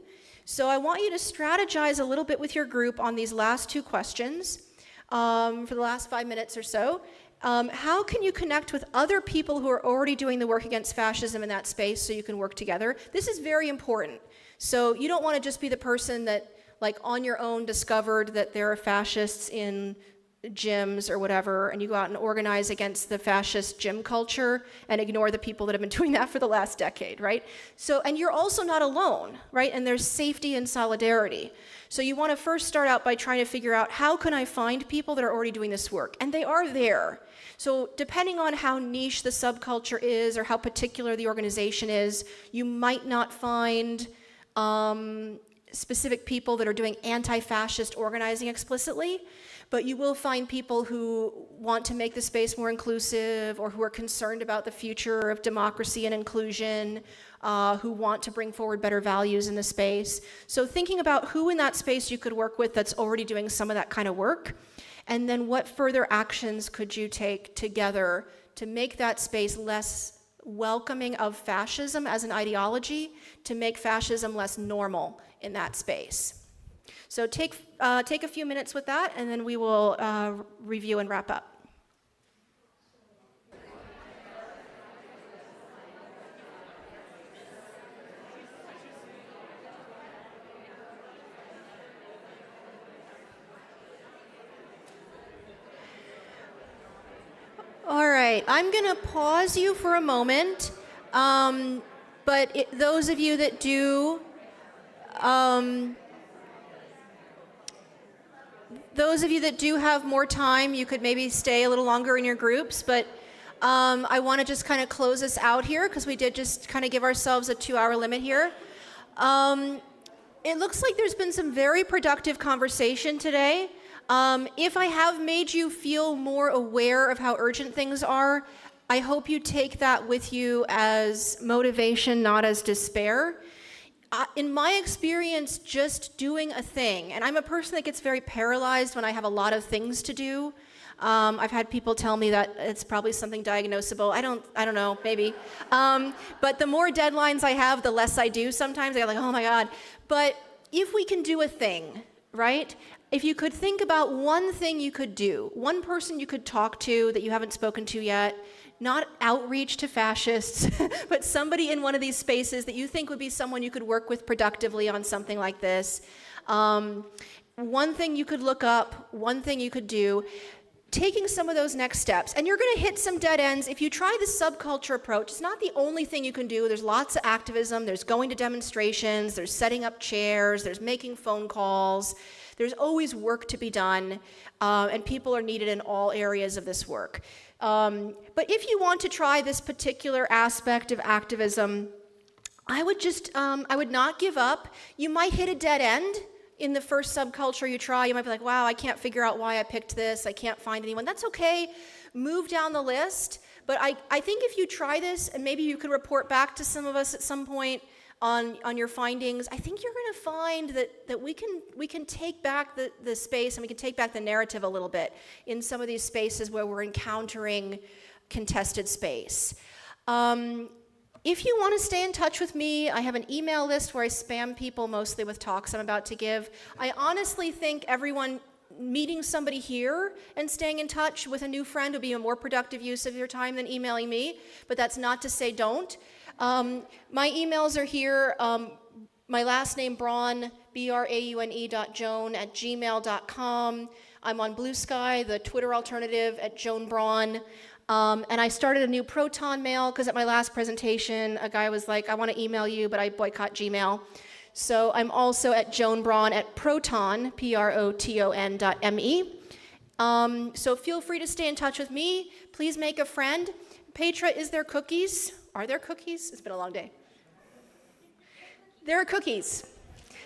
So I want you to strategize a little bit with your group on these last two questions for the last 5 minutes or so. How can you connect with other people who are already doing the work against fascism in that space so you can work together? This is very important. So you don't want to just be the person that, like, on your own discovered that there are fascists in gyms or whatever, and you go out and organize against the fascist gym culture and ignore the people that have been doing that for the last decade, right? So, and you're also not alone, right? And there's safety and solidarity. So you want to first start out by trying to figure out, how can I find people that are already doing this work? And they are there. So depending on how niche the subculture is or how particular the organization is, you might not find specific people that are doing anti-fascist organizing explicitly, but you will find people who want to make the space more inclusive, or who are concerned about the future of democracy and inclusion, who want to bring forward better values in the space. So thinking about who in that space you could work with that's already doing some of that kind of work, and then what further actions could you take together to make that space less welcoming of fascism as an ideology, to make fascism less normal in that space. So take a few minutes with that, and then we will review and wrap up. All right, I'm going to pause you for a moment, but those of you that do, have more time, you could maybe stay a little longer in your groups, but I want to just kind of close this out here, because we did just kind of give ourselves a 2-hour limit here. It looks like there's been some very productive conversation today. If I have made you feel more aware of how urgent things are, I hope you take that with you as motivation, not as despair. In my experience, just doing a thing, and I'm a person that gets very paralyzed when I have a lot of things to do. I've had people tell me that it's probably something diagnosable. I don't know, maybe. But the more deadlines I have, the less I do sometimes. I get like, oh my God. But if we can do a thing, right? if you could think about one thing you could do, one person you could talk to that you haven't spoken to yet, not outreach to fascists, but somebody in one of these spaces that you think would be someone you could work with productively on something like this. One thing you could look up, one thing you could do, taking some of those next steps. And you're going to hit some dead ends. If you try the subculture approach, it's not the only thing you can do. There's lots of activism. There's going to demonstrations. There's setting up chairs. There's making phone calls. There's always work to be done, and people are needed in all areas of this work. But if you want to try this particular aspect of activism, I would not give up. You might hit a dead end in the first subculture you try. You might be like, wow, I can't figure out why I picked this. I can't find anyone. That's okay. Move down the list. But I think if you try this, and maybe you can report back to some of us at some point on your findings, I think you're going to find that we can take back the space, and we can take back the narrative a little bit in some of these spaces where we're encountering contested space. If you want to stay in touch with me, I have an email list where I spam people mostly with talks I'm about to give. I honestly think everyone meeting somebody here and staying in touch with a new friend would be a more productive use of your time than emailing me, but that's not to say don't. My emails are here. My last name, Braun, braune.joan@gmail.com. I'm on Blue Sky, the Twitter alternative, at Joan Braun. And I started a new Proton mail because at my last presentation, a guy was like, I want to email you, but I boycott Gmail. So I'm also at Joan Braun at Proton, proton.me. So feel free to stay in touch with me. Please make a friend. Petra, is there cookies? Are there cookies? It's been a long day. There are cookies.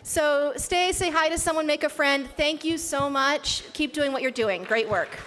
So say hi to someone, make a friend. Thank you so much. Keep doing what you're doing. Great work.